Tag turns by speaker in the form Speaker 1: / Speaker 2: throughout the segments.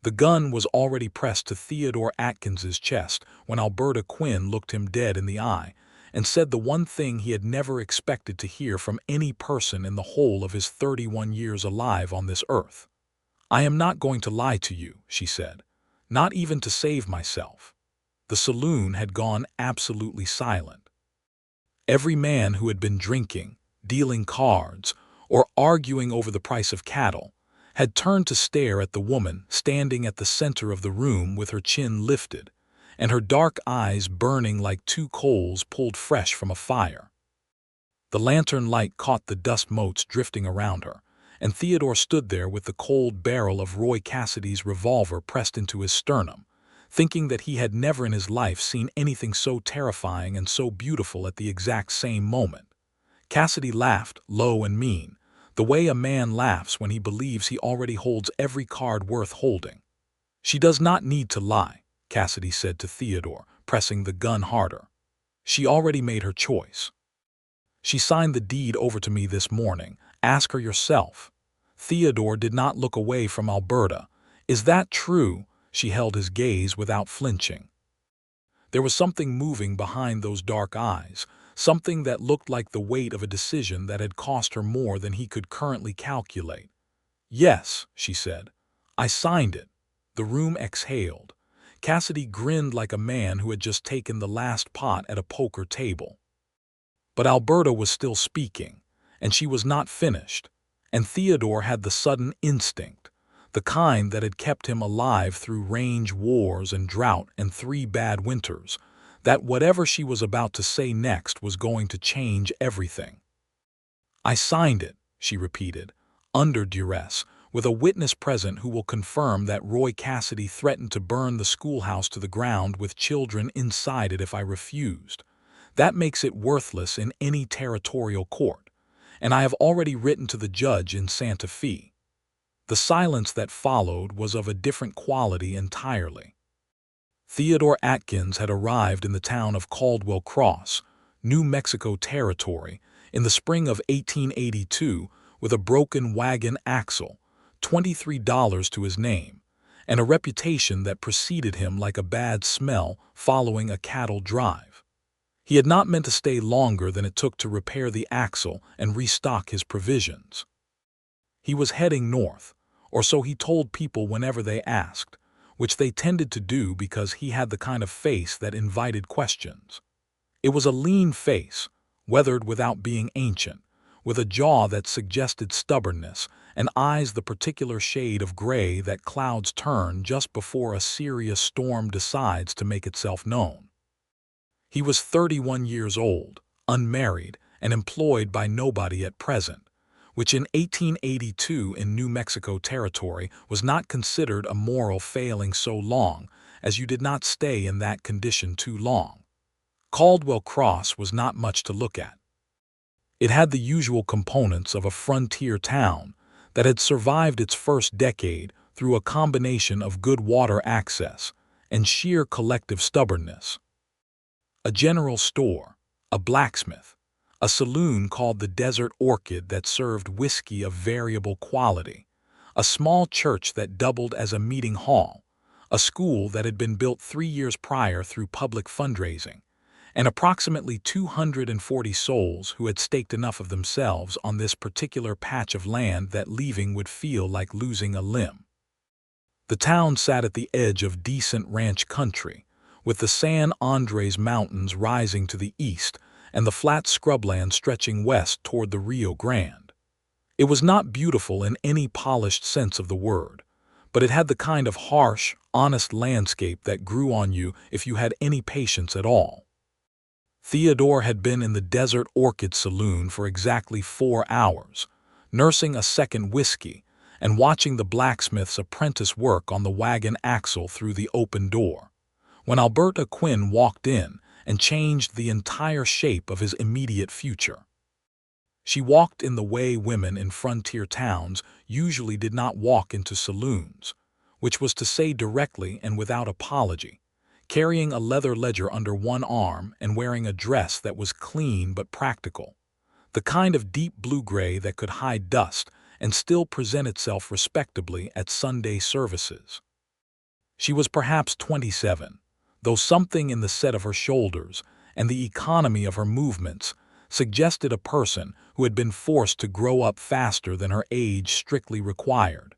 Speaker 1: The gun was already pressed to Theodore Atkins's chest when Alberta Quinn looked him dead in the eye and said the one thing he had never expected to hear from any person in the whole of his 31 years alive on this earth. "I am not going to lie to you," she said, "not even to save myself." The saloon had gone absolutely silent. Every man who had been drinking, dealing cards, or arguing over the price of cattle had turned to stare at the woman standing at the center of the room with her chin lifted and her dark eyes burning like two coals pulled fresh from a fire. The lantern light caught the dust motes drifting around her, and Theodore stood there with the cold barrel of Roy Cassidy's revolver pressed into his sternum, thinking that he had never in his life seen anything so terrifying and so beautiful at the exact same moment. Cassidy laughed, low and mean, the way a man laughs when he believes he already holds every card worth holding. "She does not need to lie," Cassidy said to Theodore, pressing the gun harder. "She already made her choice. She signed the deed over to me this morning. Ask her yourself." Theodore did not look away from Alberta. "Is that true?" She held his gaze without flinching. There was something moving behind those dark eyes, something that looked like the weight of a decision that had cost her more than he could currently calculate. "Yes," she said. "I signed it." The room exhaled. Cassidy grinned like a man who had just taken the last pot at a poker table. But Alberta was still speaking, and she was not finished, and Theodore had the sudden instinct, the kind that had kept him alive through range wars and drought and 3 bad winters, that whatever she was about to say next was going to change everything. "I signed it," she repeated, under duress, with a witness present who will confirm that Roy Cassidy threatened to burn the schoolhouse to the ground with children inside it if I refused. "That makes it worthless in any territorial court, and I have already written to the judge in Santa Fe." The silence that followed was of a different quality entirely. Theodore Atkins had arrived in the town of Caldwell Cross, New Mexico Territory, in the spring of 1882 with a broken wagon axle, $23 to his name, and a reputation that preceded him like a bad smell following a cattle drive. He had not meant to stay longer than it took to repair the axle and restock his provisions. He was heading north, or so he told people whenever they asked, which they tended to do because he had the kind of face that invited questions. It was a lean face, weathered without being ancient, with a jaw that suggested stubbornness and eyes the particular shade of gray that clouds turn just before a serious storm decides to make itself known. He was 31 years old, unmarried, and employed by nobody at present, which in 1882 in New Mexico Territory was not considered a moral failing so long as you did not stay in that condition too long. Caldwell Cross was not much to look at. It had the usual components of a frontier town that had survived its first decade through a combination of good water access and sheer collective stubbornness. A general store, a blacksmith, a saloon called the Desert Orchid that served whiskey of variable quality, a small church that doubled as a meeting hall, a school that had been built 3 years prior through public fundraising, and approximately 240 souls who had staked enough of themselves on this particular patch of land that leaving would feel like losing a limb. The town sat at the edge of decent ranch country, with the San Andres Mountains rising to the east and the flat scrubland stretching west toward the Rio Grande. It was not beautiful in any polished sense of the word, but it had the kind of harsh, honest landscape that grew on you if you had any patience at all. Theodore had been in the Desert Orchid Saloon for exactly 4 hours, nursing a second whiskey and watching the blacksmith's apprentice work on the wagon axle through the open door, when Alberta Quinn walked in and changed the entire shape of his immediate future. She walked in the way women in frontier towns usually did not walk into saloons, which was to say directly and without apology, carrying a leather ledger under one arm and wearing a dress that was clean but practical, the kind of deep blue-gray that could hide dust and still present itself respectably at Sunday services. She was perhaps 27, though something in the set of her shoulders and the economy of her movements suggested a person who had been forced to grow up faster than her age strictly required.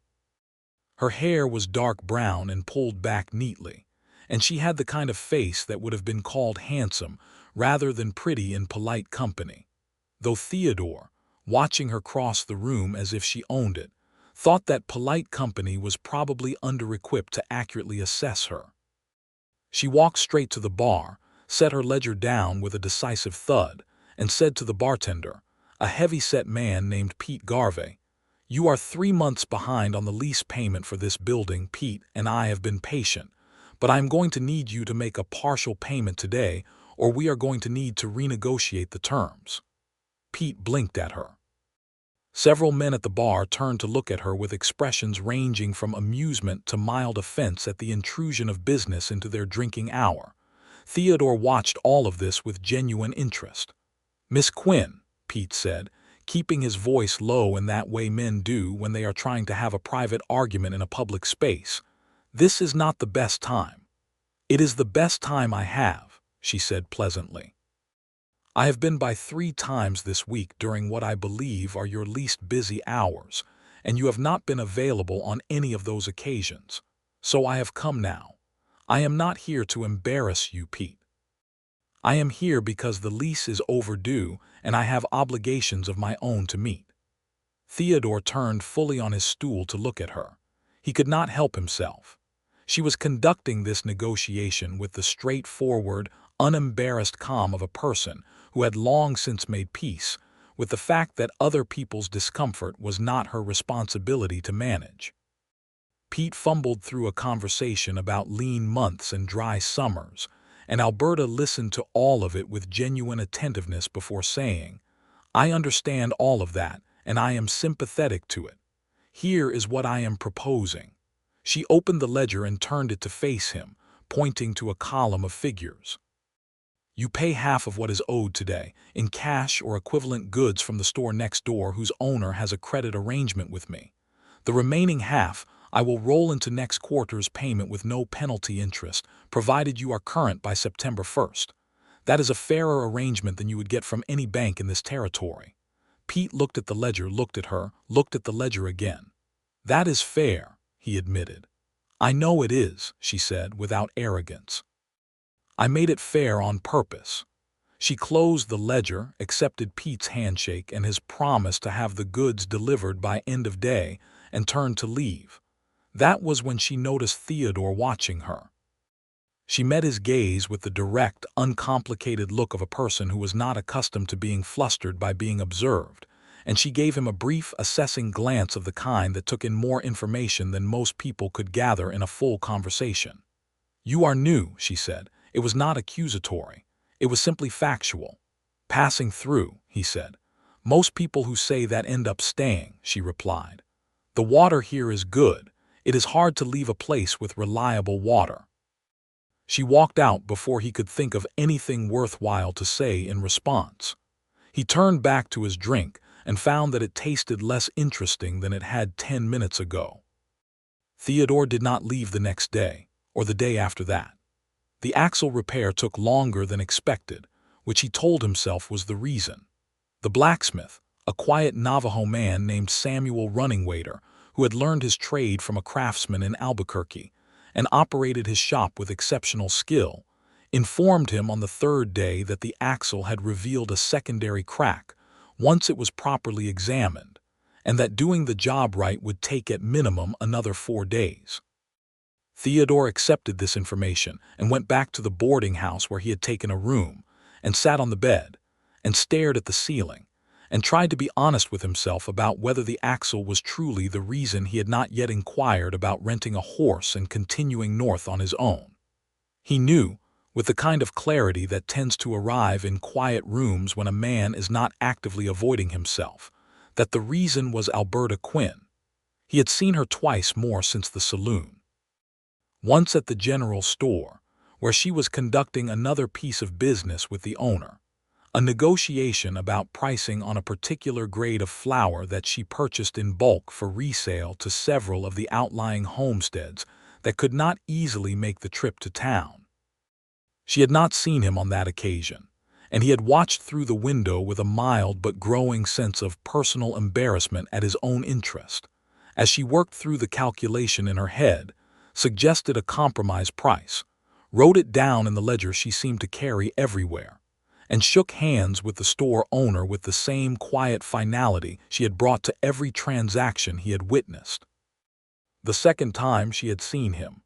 Speaker 1: Her hair was dark brown and pulled back neatly, and she had the kind of face that would have been called handsome rather than pretty in polite company, though Theodore, watching her cross the room as if she owned it, thought that polite company was probably under-equipped to accurately assess her. She walked straight to the bar, set her ledger down with a decisive thud, and said to the bartender, a heavy-set man named Pete Garvey, "You are 3 months behind on the lease payment for this building. Pete and I have been patient, but I am going to need you to make a partial payment today, or we are going to need to renegotiate the terms." Pete blinked at her. Several men at the bar turned to look at her with expressions ranging from amusement to mild offense at the intrusion of business into their drinking hour. Theodore watched all of this with genuine interest. "Miss Quinn," Pete said, keeping his voice low in that way men do when they are trying to have a private argument in a public space, "this is not the best time." "It is the best time I have," she said pleasantly. "I have been by 3 times this week during what I believe are your least busy hours, and you have not been available on any of those occasions. So I have come now. I am not here to embarrass you, Pete. I am here because the lease is overdue and I have obligations of my own to meet." Theodore turned fully on his stool to look at her. He could not help himself. She was conducting this negotiation with the straightforward, unembarrassed calm of a person who had long since made peace with the fact that other people's discomfort was not her responsibility to manage. Pete fumbled through a conversation about lean months and dry summers, and Alberta listened to all of it with genuine attentiveness before saying, "I understand all of that, and I am sympathetic to it. Here is what I am proposing." She opened the ledger and turned it to face him, pointing to a column of figures. "You pay half of what is owed today, in cash or equivalent goods from the store next door whose owner has a credit arrangement with me. The remaining half I will roll into next quarter's payment with no penalty interest, provided you are current by September 1st. That is a fairer arrangement than you would get from any bank in this territory." Pete looked at the ledger, looked at her, looked at the ledger again. "That is fair," he admitted. "I know it is," she said, without arrogance. "I made it fair on purpose." She closed the ledger, accepted Pete's handshake and his promise to have the goods delivered by end of day, and turned to leave. That was when she noticed Theodore watching her. She met his gaze with the direct, uncomplicated look of a person who was not accustomed to being flustered by being observed, and she gave him a brief, assessing glance of the kind that took in more information than most people could gather in a full conversation. "You are new," she said. It was not accusatory. It was simply factual. "Passing through," he said. "Most people who say that end up staying," she replied. "The water here is good. It is hard to leave a place with reliable water." She walked out before he could think of anything worthwhile to say in response. He turned back to his drink and found that it tasted less interesting than it had 10 minutes ago. Theodore did not leave the next day, or the day after that. The axle repair took longer than expected, which he told himself was the reason. The blacksmith, a quiet Navajo man named Samuel Runningwaiter, who had learned his trade from a craftsman in Albuquerque and operated his shop with exceptional skill, informed him on the 3rd day that the axle had revealed a secondary crack once it was properly examined, and that doing the job right would take at minimum another 4 days. Theodore accepted this information and went back to the boarding house where he had taken a room, and sat on the bed, and stared at the ceiling, and tried to be honest with himself about whether the axle was truly the reason he had not yet inquired about renting a horse and continuing north on his own. He knew, with the kind of clarity that tends to arrive in quiet rooms when a man is not actively avoiding himself, that the reason was Alberta Quinn. He had seen her twice more since the saloon. Once at the general store, where she was conducting another piece of business with the owner, a negotiation about pricing on a particular grade of flour that she purchased in bulk for resale to several of the outlying homesteads that could not easily make the trip to town. She had not seen him on that occasion, and he had watched through the window with a mild but growing sense of personal embarrassment at his own interest. As she worked through the calculation in her head, suggested a compromise price, wrote it down in the ledger she seemed to carry everywhere, and shook hands with the store owner with the same quiet finality she had brought to every transaction he had witnessed. The second time she had seen him,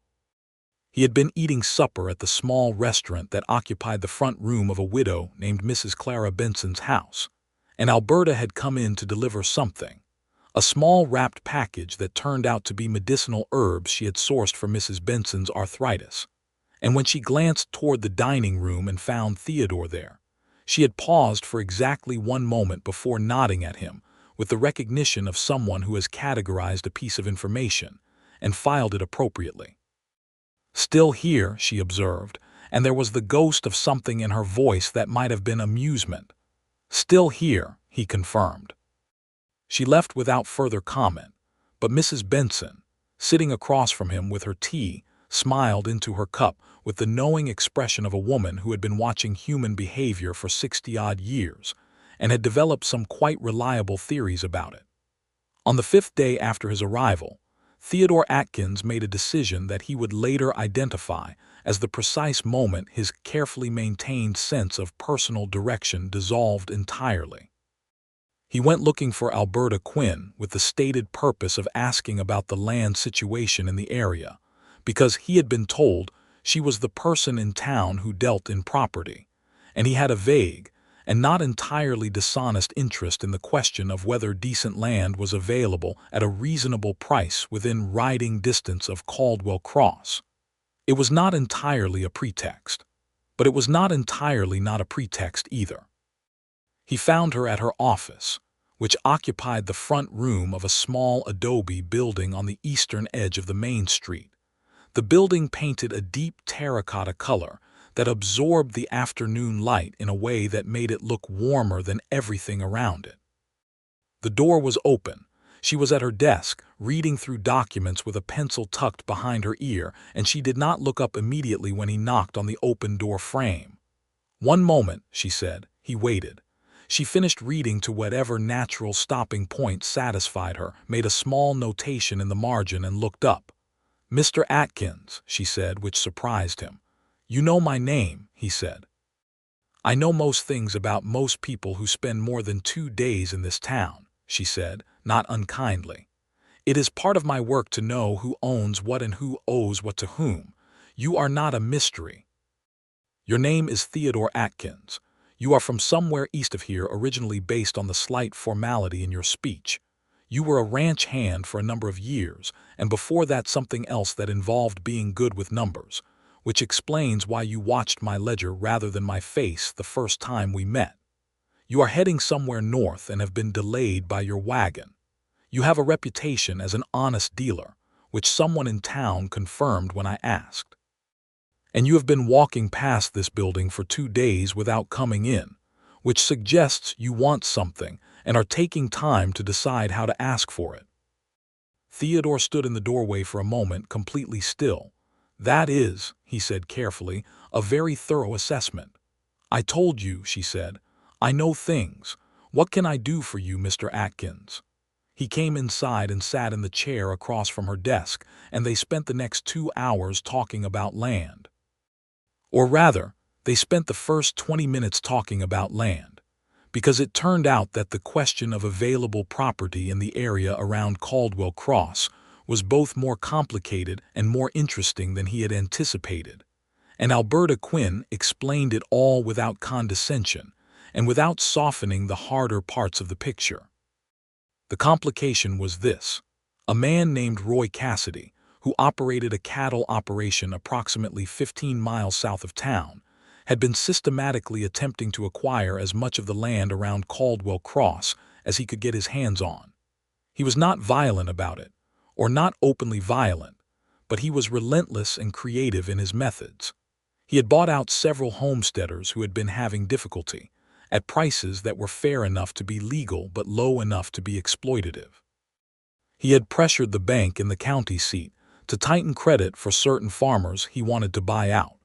Speaker 1: he had been eating supper at the small restaurant that occupied the front room of a widow named Mrs. Clara Benson's house, and Alberta had come in to deliver something, a small wrapped package that turned out to be medicinal herbs she had sourced for Mrs. Benson's arthritis. And when she glanced toward the dining room and found Theodore there, she had paused for exactly one moment before nodding at him with the recognition of someone who has categorized a piece of information and filed it appropriately. "Still here," she observed, and there was the ghost of something in her voice that might have been amusement. "Still here," he confirmed. She left without further comment, but Mrs. Benson, sitting across from him with her tea, smiled into her cup with the knowing expression of a woman who had been watching human behavior for 60-odd years and had developed some quite reliable theories about it. On the 5th day after his arrival, Theodore Atkins made a decision that he would later identify as the precise moment his carefully maintained sense of personal direction dissolved entirely. He went looking for Alberta Quinn with the stated purpose of asking about the land situation in the area, because he had been told she was the person in town who dealt in property, and he had a vague and not entirely dishonest interest in the question of whether decent land was available at a reasonable price within riding distance of Caldwell Cross. It was not entirely a pretext, but it was not entirely not a pretext either. He found her at her office, which occupied the front room of a small adobe building on the eastern edge of the main street. The building painted a deep terracotta color that absorbed the afternoon light in a way that made it look warmer than everything around it. The door was open. She was at her desk, reading through documents with a pencil tucked behind her ear, and she did not look up immediately when he knocked on the open door frame. "One moment," she said. He waited. She finished reading to whatever natural stopping point satisfied her, made a small notation in the margin, and looked up. "Mr. Atkins," she said, which surprised him. "You know my name," he said. "I know most things about most people who spend more than 2 days in this town," she said, not unkindly. "It is part of my work to know who owns what and who owes what to whom. You are not a mystery. Your name is Theodore Atkins. You are from somewhere east of here, originally based on the slight formality in your speech. You were a ranch hand for a number of years, and before that something else that involved being good with numbers, which explains why you watched my ledger rather than my face the first time we met. You are heading somewhere north and have been delayed by your wagon. You have a reputation as an honest dealer, which someone in town confirmed when I asked. And you have been walking past this building for 2 days without coming in, which suggests you want something and are taking time to decide how to ask for it." Theodore stood in the doorway for a moment, completely still. "That is," he said carefully, "a very thorough assessment." "I told you," she said. "I know things. What can I do for you, Mr. Atkins?" He came inside and sat in the chair across from her desk, and they spent the next 2 hours talking about land. Or rather, they spent the first 20 minutes talking about land, because it turned out that the question of available property in the area around Caldwell Cross was both more complicated and more interesting than he had anticipated, and Alberta Quinn explained it all without condescension and without softening the harder parts of the picture. The complication was this: a man named Roy Cassidy, who operated a cattle operation approximately 15 miles south of town, had been systematically attempting to acquire as much of the land around Caldwell Cross as he could get his hands on. He was not violent about it, or not openly violent, but he was relentless and creative in his methods. He had bought out several homesteaders who had been having difficulty, at prices that were fair enough to be legal but low enough to be exploitative. He had pressured the bank in the county seat to tighten credit for certain farmers he wanted to buy out.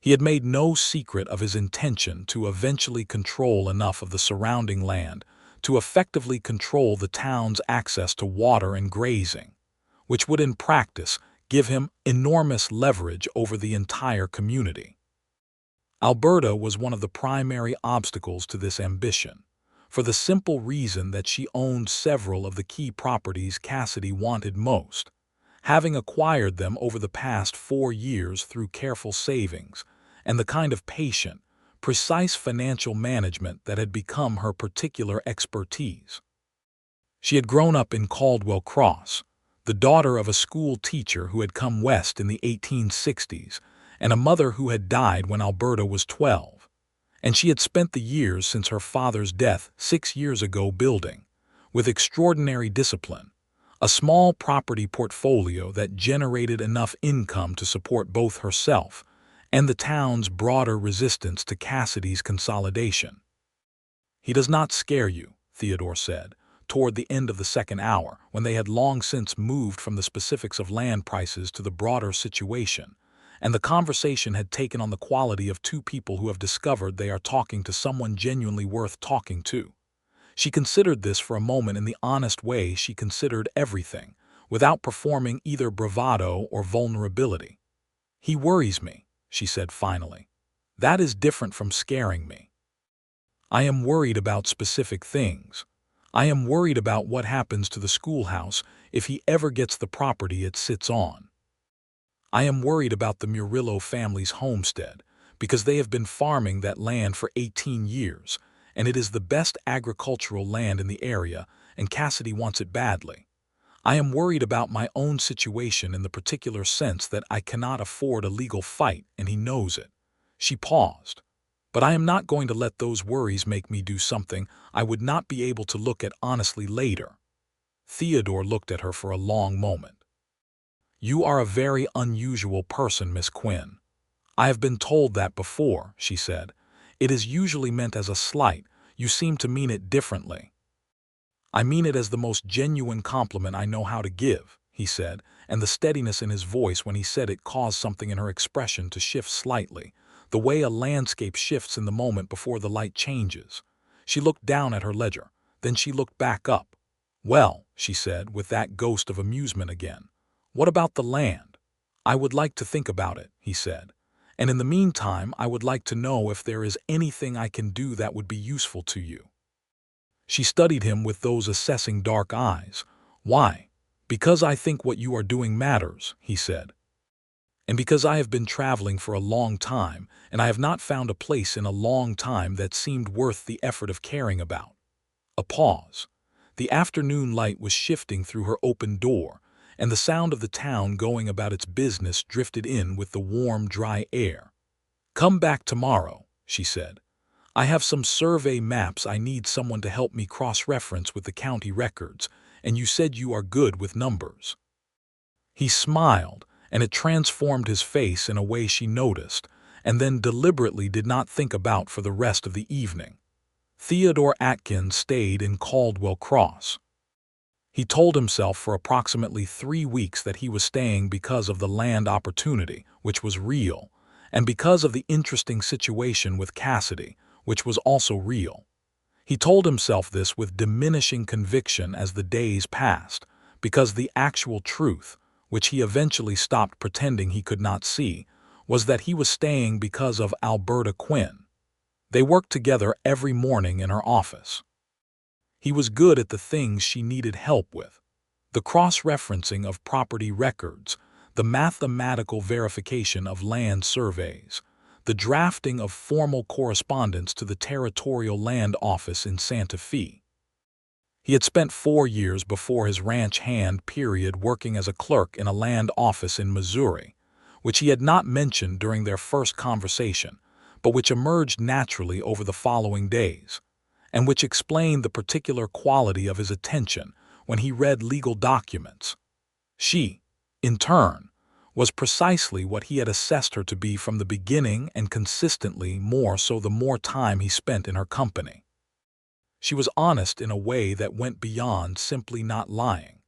Speaker 1: He had made no secret of his intention to eventually control enough of the surrounding land to effectively control the town's access to water and grazing, which would in practice give him enormous leverage over the entire community. Alberta was one of the primary obstacles to this ambition, for the simple reason that she owned several of the key properties Cassidy wanted most, having acquired them over the past 4 years through careful savings and the kind of patient, precise financial management that had become her particular expertise. She had grown up in Caldwell Cross, the daughter of a school teacher who had come west in the 1860s and a mother who had died when Alberta was 12, and she had spent the years since her father's death 6 years ago building, with extraordinary discipline, a small property portfolio that generated enough income to support both herself and the town's broader resistance to Cassidy's consolidation. "He does not scare you," Theodore said, toward the end of the second hour, when they had long since moved from the specifics of land prices to the broader situation, and the conversation had taken on the quality of two people who have discovered they are talking to someone genuinely worth talking to. She considered this for a moment in the honest way she considered everything, without performing either bravado or vulnerability. "He worries me," she said finally. "That is different from scaring me. I am worried about specific things. I am worried about what happens to the schoolhouse if he ever gets the property it sits on. I am worried about the Murillo family's homestead, because they have been farming that land for 18 years, and it is the best agricultural land in the area, and Cassidy wants it badly. I am worried about my own situation in the particular sense that I cannot afford a legal fight, and he knows it." She paused. "But I am not going to let those worries make me do something I would not be able to look at honestly later." Theodore looked at her for a long moment. "You are a very unusual person, Miss Quinn." "I have been told that before," she said. "It is usually meant as a slight. You seem to mean it differently." "I mean it as the most genuine compliment I know how to give," he said, and the steadiness in his voice when he said it caused something in her expression to shift slightly, the way a landscape shifts in the moment before the light changes. She looked down at her ledger, then she looked back up. "Well," she said, with that ghost of amusement again, "what about the land?" "I would like to think about it," he said, "and in the meantime I would like to know if there is anything I can do that would be useful to you." She studied him with those assessing dark eyes. "Why?" "Because I think what you are doing matters," he said. "And because I have been traveling for a long time, and I have not found a place in a long time that seemed worth the effort of caring about." A pause. The afternoon light was shifting through her open door, and the sound of the town going about its business drifted in with the warm, dry air. "Come back tomorrow," she said. "I have some survey maps I need someone to help me cross-reference with the county records, and you said you are good with numbers." He smiled, and it transformed his face in a way she noticed, and then deliberately did not think about for the rest of the evening. Theodore Atkins stayed in Caldwell Cross. He told himself for approximately 3 weeks that he was staying because of the land opportunity, which was real, and because of the interesting situation with Cassidy, which was also real. He told himself this with diminishing conviction as the days passed, because the actual truth, which he eventually stopped pretending he could not see, was that he was staying because of Alberta Quinn. They worked together every morning in her office. He was good at the things she needed help with: the cross-referencing of property records, the mathematical verification of land surveys, the drafting of formal correspondence to the Territorial Land Office in Santa Fe. He had spent 4 years before his ranch hand period working as a clerk in a land office in Missouri, which he had not mentioned during their first conversation, but which emerged naturally over the following days, and which explained the particular quality of his attention when he read legal documents. She, in turn, was precisely what he had assessed her to be from the beginning, and consistently more so the more time he spent in her company. She was honest in a way that went beyond simply not lying.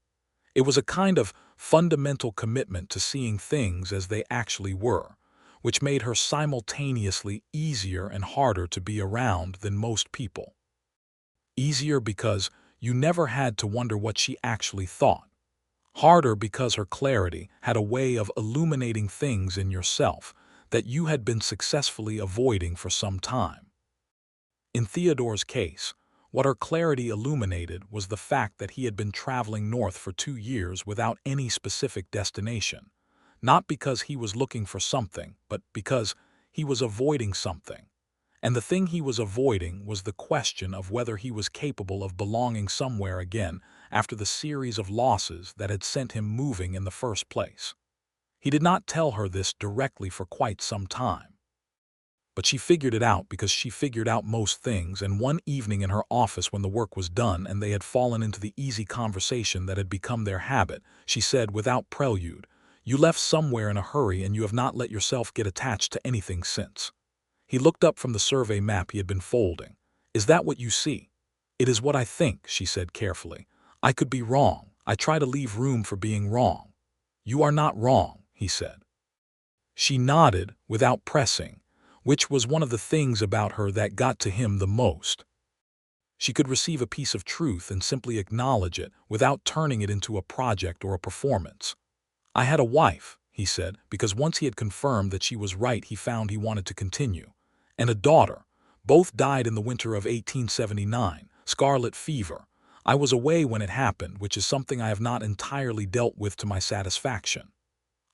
Speaker 1: It was a kind of fundamental commitment to seeing things as they actually were, which made her simultaneously easier and harder to be around than most people. Easier because you never had to wonder what she actually thought. Harder because her clarity had a way of illuminating things in yourself that you had been successfully avoiding for some time. In Theodore's case, what her clarity illuminated was the fact that he had been traveling north for 2 years without any specific destination, not because he was looking for something, but because he was avoiding something. And the thing he was avoiding was the question of whether he was capable of belonging somewhere again after the series of losses that had sent him moving in the first place. He did not tell her this directly for quite some time. But she figured it out because she figured out most things, and one evening in her office when the work was done and they had fallen into the easy conversation that had become their habit, she said without prelude, "You left somewhere in a hurry and you have not let yourself get attached to anything since." He looked up from the survey map he had been folding. "Is that what you see?" "It is what I think," she said carefully. "I could be wrong. I try to leave room for being wrong." "You are not wrong," he said. She nodded without pressing, which was one of the things about her that got to him the most. She could receive a piece of truth and simply acknowledge it without turning it into a project or a performance. "I had a wife," he said, because once he had confirmed that she was right, he found he wanted to continue. "And a daughter. Both died in the winter of 1879, scarlet fever. I was away when it happened, which is something I have not entirely dealt with to my satisfaction."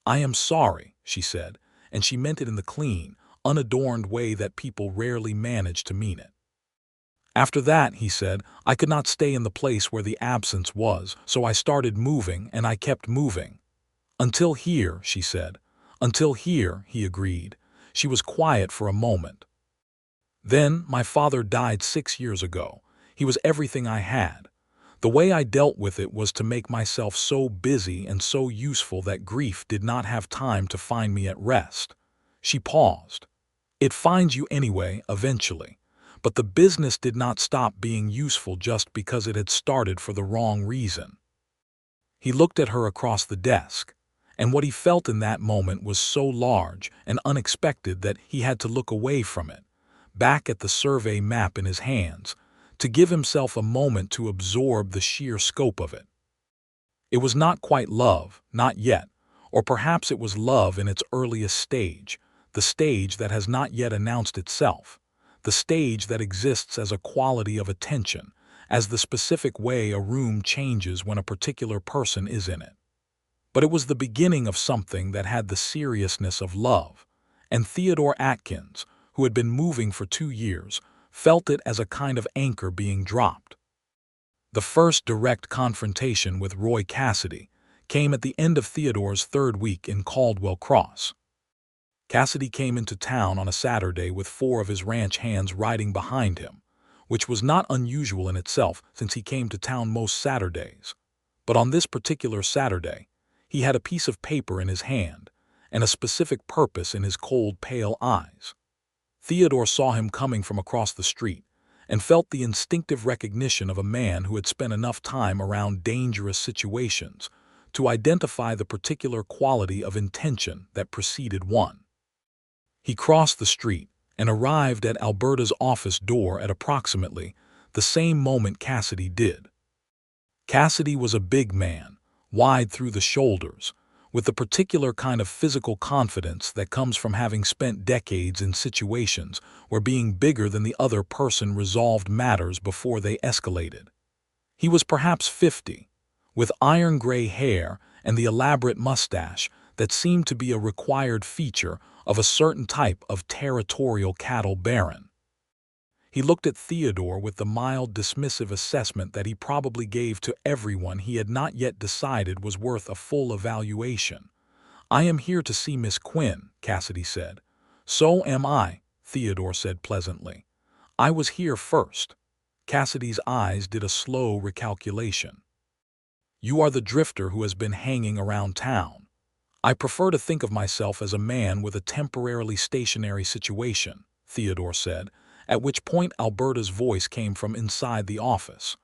Speaker 1: "I am sorry," she said, and she meant it in the clean, unadorned way that people rarely manage to mean it. "After that," he said, "I could not stay in the place where the absence was, so I started moving, and I kept moving." "Until here," she said. "Until here," he agreed. She was quiet for a moment. "Then my father died 6 years ago. He was everything I had. The way I dealt with it was to make myself so busy and so useful that grief did not have time to find me at rest." She paused. "It finds you anyway, eventually. But the business did not stop being useful just because it had started for the wrong reason." He looked at her across the desk, and what he felt in that moment was so large and unexpected that he had to look away from it, back at the survey map in his hands, to give himself a moment to absorb the sheer scope of it. It was not quite love, not yet, or perhaps it was love in its earliest stage, the stage that has not yet announced itself, the stage that exists as a quality of attention, as the specific way a room changes when a particular person is in it. But it was the beginning of something that had the seriousness of love, and Theodore Atkins, who had been moving for 2 years, felt it as a kind of anchor being dropped. The first direct confrontation with Roy Cassidy came at the end of Theodore's 3rd week in Caldwell Cross. Cassidy came into town on a Saturday with 4 of his ranch hands riding behind him, which was not unusual in itself since he came to town most Saturdays. But on this particular Saturday, he had a piece of paper in his hand and a specific purpose in his cold, pale eyes. Theodore saw him coming from across the street and felt the instinctive recognition of a man who had spent enough time around dangerous situations to identify the particular quality of intention that preceded one. He crossed the street and arrived at Alberta's office door at approximately the same moment Cassidy did. Cassidy was a big man, wide through the shoulders, with the particular kind of physical confidence that comes from having spent decades in situations where being bigger than the other person resolved matters before they escalated. He was perhaps 50, with iron-gray hair and the elaborate mustache that seemed to be a required feature of a certain type of territorial cattle baron. He looked at Theodore with the mild, dismissive assessment that he probably gave to everyone he had not yet decided was worth a full evaluation. "I am here to see Miss Quinn," Cassidy said. "So am I," Theodore said pleasantly. "I was here first." Cassidy's eyes did a slow recalculation. "You are the drifter who has been hanging around town. I prefer to think of myself as a man with a temporarily stationary situation," Theodore said, at which point Alberta's voice came from inside the office.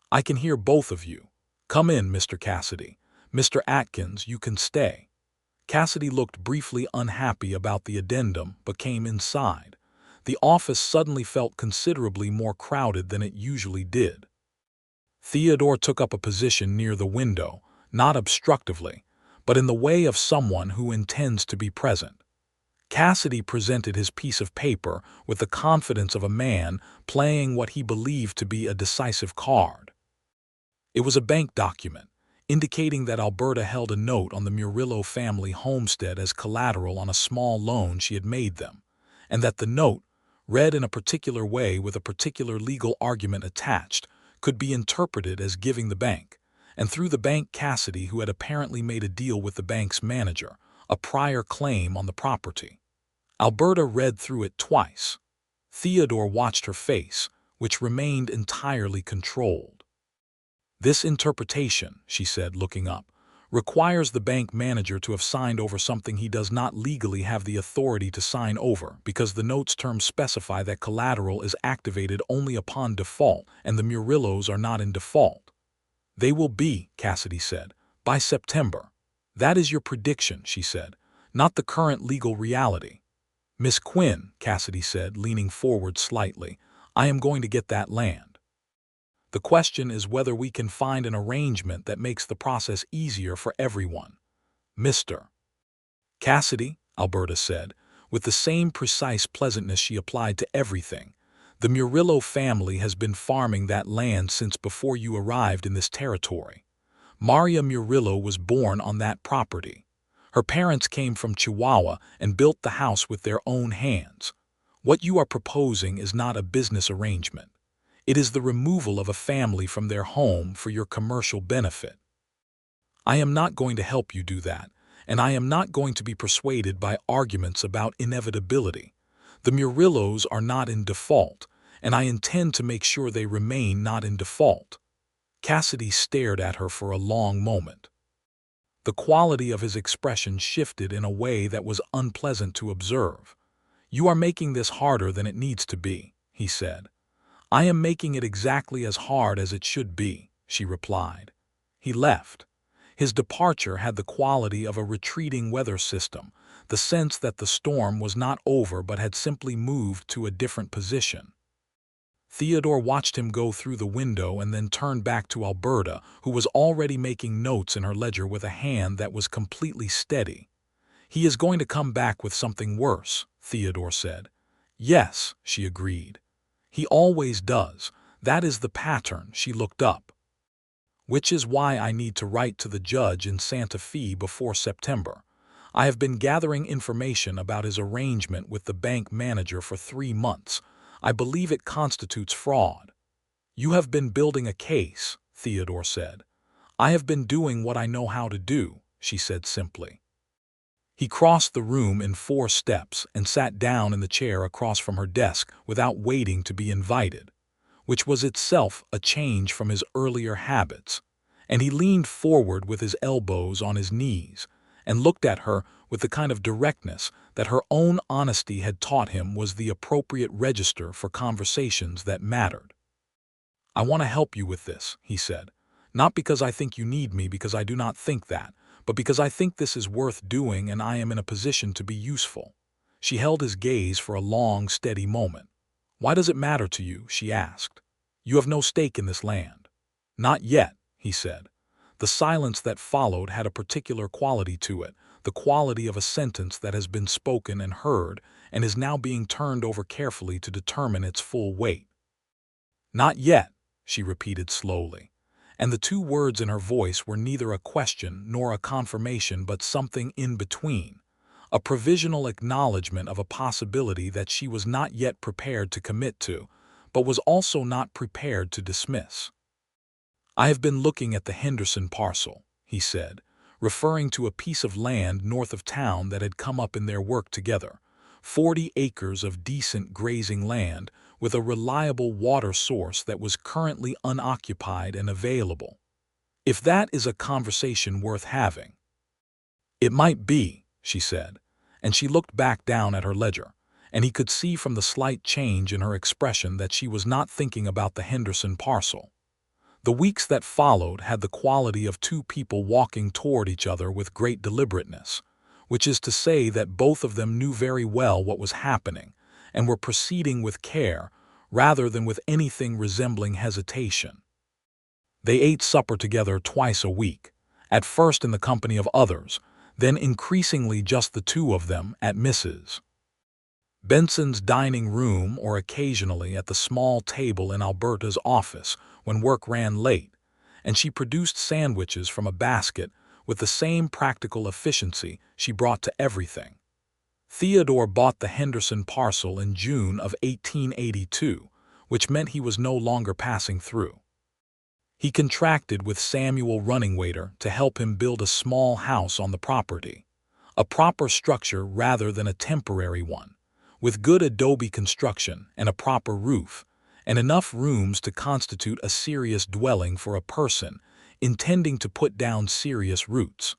Speaker 1: "I can hear both of you. Come in, Mr. Cassidy. "Mr. Atkins, you can stay." Cassidy looked briefly unhappy about the addendum, but came inside. The office suddenly felt considerably more crowded than it usually did. Theodore took up a position near the window, not obstructively, but in the way of someone who intends to be present. Cassidy presented his piece of paper with the confidence of a man playing what he believed to be a decisive card. It was a bank document, indicating that Alberta held a note on the Murillo family homestead as collateral on a small loan she had made them, and that the note, read in a particular way with a particular legal argument attached, could be interpreted as giving the bank, and through the bank Cassidy, who had apparently made a deal with the bank's manager, a prior claim on the property. Alberta read through it twice. Theodore watched her face, which remained entirely controlled. "This interpretation," she said, looking up, "requires the bank manager to have signed over something he does not legally have the authority to sign over, because the note's terms specify that collateral is activated only upon default, and the Murillos are not in default." "They will be," Cassidy said, "by September." "That is your prediction," she said, "not the current legal reality." "Miss Quinn," Cassidy said, leaning forward slightly, "I am going to get that land. The question is whether we can find an arrangement that makes the process easier for everyone. Mr. Cassidy," Alberta said, with the same precise pleasantness she applied to everything, "the Murillo family has been farming that land since before you arrived in this territory. Maria Murillo was born on that property. Her parents came from Chihuahua and built the house with their own hands. What you are proposing is not a business arrangement. It is the removal of a family from their home for your commercial benefit. I am not going to help you do that, and I am not going to be persuaded by arguments about inevitability. The Murillos are not in default, and I intend to make sure they remain not in default." Cassidy stared at her for a long moment. The quality of his expression shifted in a way that was unpleasant to observe. "You are making this harder than it needs to be," he said. "I am making it exactly as hard as it should be," she replied. He left. His departure had the quality of a retreating weather system, the sense that the storm was not over but had simply moved to a different position. Theodore watched him go through the window and then turned back to Alberta, who was already making notes in her ledger with a hand that was completely steady. "He is going to come back with something worse," Theodore said. "Yes," she agreed. "He always does. That is the pattern." She looked up. "Which is why I need to write to the judge in Santa Fe before September. I have been gathering information about his arrangement with the bank manager for 3 months. I believe it constitutes fraud." "You have been building a case," Theodore said. "I have been doing what I know how to do," she said simply. He crossed the room in 4 steps and sat down in the chair across from her desk without waiting to be invited, which was itself a change from his earlier habits, and he leaned forward with his elbows on his knees and looked at her with the kind of directness that her own honesty had taught him was the appropriate register for conversations that mattered. "I want to help you with this," he said. "Not because I think you need me, because I do not think that, but because I think this is worth doing and I am in a position to be useful." She held his gaze for a long, steady moment. "Why does it matter to you?" she asked. "You have no stake in this land." "Not yet," he said. The silence that followed had a particular quality to it, the quality of a sentence that has been spoken and heard and is now being turned over carefully to determine its full weight. "Not yet," she repeated slowly, and the 2 words in her voice were neither a question nor a confirmation but something in between, a provisional acknowledgment of a possibility that she was not yet prepared to commit to, but was also not prepared to dismiss. "I have been looking at the Henderson parcel," he said, referring to a piece of land north of town that had come up in their work together. 40 acres of decent grazing land with a reliable water source that was currently unoccupied and available. "If that is a conversation worth having." "It might be," she said, and she looked back down at her ledger, and he could see from the slight change in her expression that she was not thinking about the Henderson parcel. The weeks that followed had the quality of two people walking toward each other with great deliberateness, which is to say that both of them knew very well what was happening and were proceeding with care rather than with anything resembling hesitation. They ate supper together twice a week, at first in the company of others, then increasingly just the two of them at Mrs. Benson's dining room or occasionally at the small table in Alberta's office when work ran late, and she produced sandwiches from a basket with the same practical efficiency she brought to everything. Theodore bought the Henderson parcel in June of 1882, which meant he was no longer passing through. He contracted with Samuel Runningwater to help him build a small house on the property, a proper structure rather than a temporary one, with good adobe construction and a proper roof, and enough rooms to constitute a serious dwelling for a person intending to put down serious roots.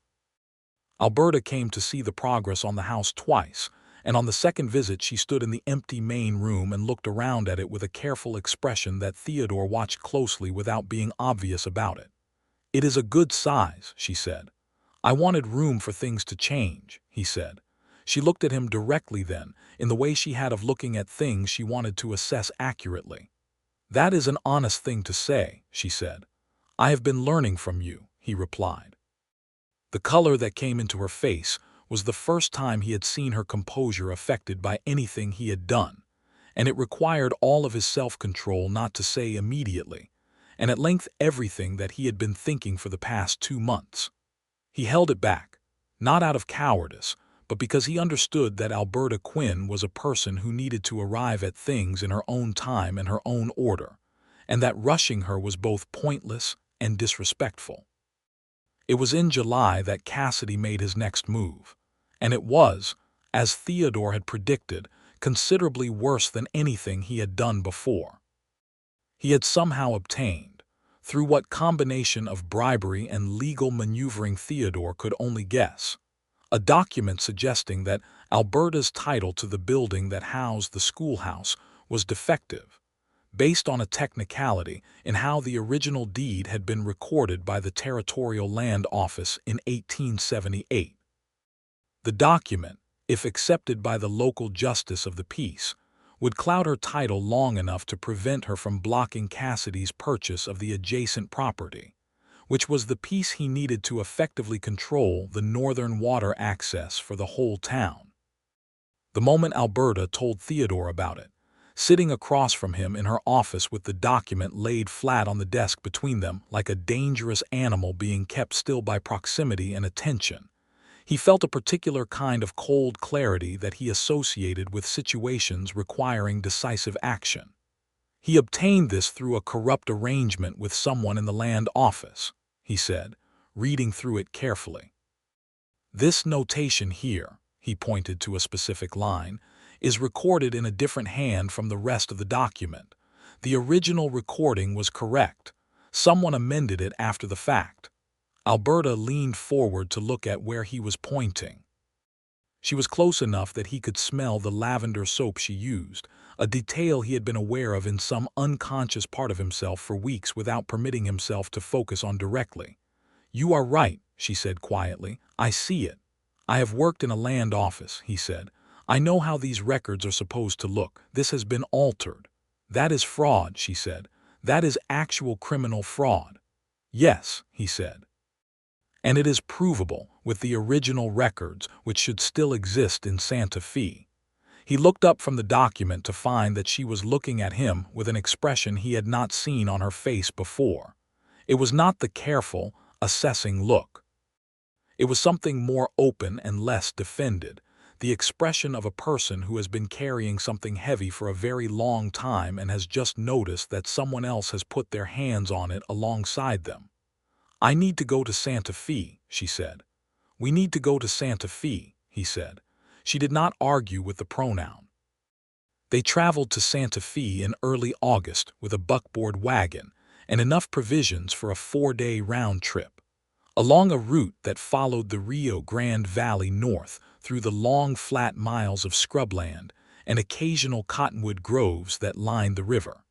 Speaker 1: Alberta came to see the progress on the house twice, and on the second visit she stood in the empty main room and looked around at it with a careful expression that Theodore watched closely without being obvious about it. "It is a good size," she said. "I wanted room for things to change," he said. She looked at him directly then, in the way she had of looking at things she wanted to assess accurately. "That is an honest thing to say," she said. "I have been learning from you," he replied. The color that came into her face was the first time he had seen her composure affected by anything he had done, and it required all of his self-control not to say immediately, and at length everything that he had been thinking for the past 2 months. He held it back, not out of cowardice, but because he understood that Alberta Quinn was a person who needed to arrive at things in her own time and her own order, and that rushing her was both pointless and disrespectful. It was in July that Cassidy made his next move, and it was, as Theodore had predicted, considerably worse than anything he had done before. He had somehow obtained, through what combination of bribery and legal maneuvering Theodore could only guess, a document suggesting that Alberta's title to the building that housed the schoolhouse was defective, based on a technicality in how the original deed had been recorded by the Territorial Land Office in 1878. The document, if accepted by the local justice of the peace, would cloud her title long enough to prevent her from blocking Cassidy's purchase of the adjacent property, which was the piece he needed to effectively control the northern water access for the whole town. The moment Alberta told Theodore about it, sitting across from him in her office with the document laid flat on the desk between them like a dangerous animal being kept still by proximity and attention, he felt a particular kind of cold clarity that he associated with situations requiring decisive action. He obtained this through a corrupt arrangement with someone in the land office, he said, reading through it carefully. "This notation here," he pointed to a specific line, "is recorded in a different hand from the rest of the document. The original recording was correct. Someone amended it after the fact." Alberta leaned forward to look at where he was pointing. She was close enough that he could smell the lavender soap she used, a detail he had been aware of in some unconscious part of himself for weeks without permitting himself to focus on directly. "You are right," she said quietly. "I see it. I have worked in a land office," he said. "I know how these records are supposed to look. This has been altered." "That is fraud," she said. "That is actual criminal fraud." "Yes," he said. "And it is provable with the original records which should still exist in Santa Fe." He looked up from the document to find that she was looking at him with an expression he had not seen on her face before. It was not the careful, assessing look. It was something more open and less defended, the expression of a person who has been carrying something heavy for a very long time and has just noticed that someone else has put their hands on it alongside them. "I need to go to Santa Fe," she said. "We need to go to Santa Fe," he said. She did not argue with the pronoun. They traveled to Santa Fe in early August with a buckboard wagon and enough provisions for a 4-day round trip, along a route that followed the Rio Grande Valley north through the long flat miles of scrubland and occasional cottonwood groves that lined the river.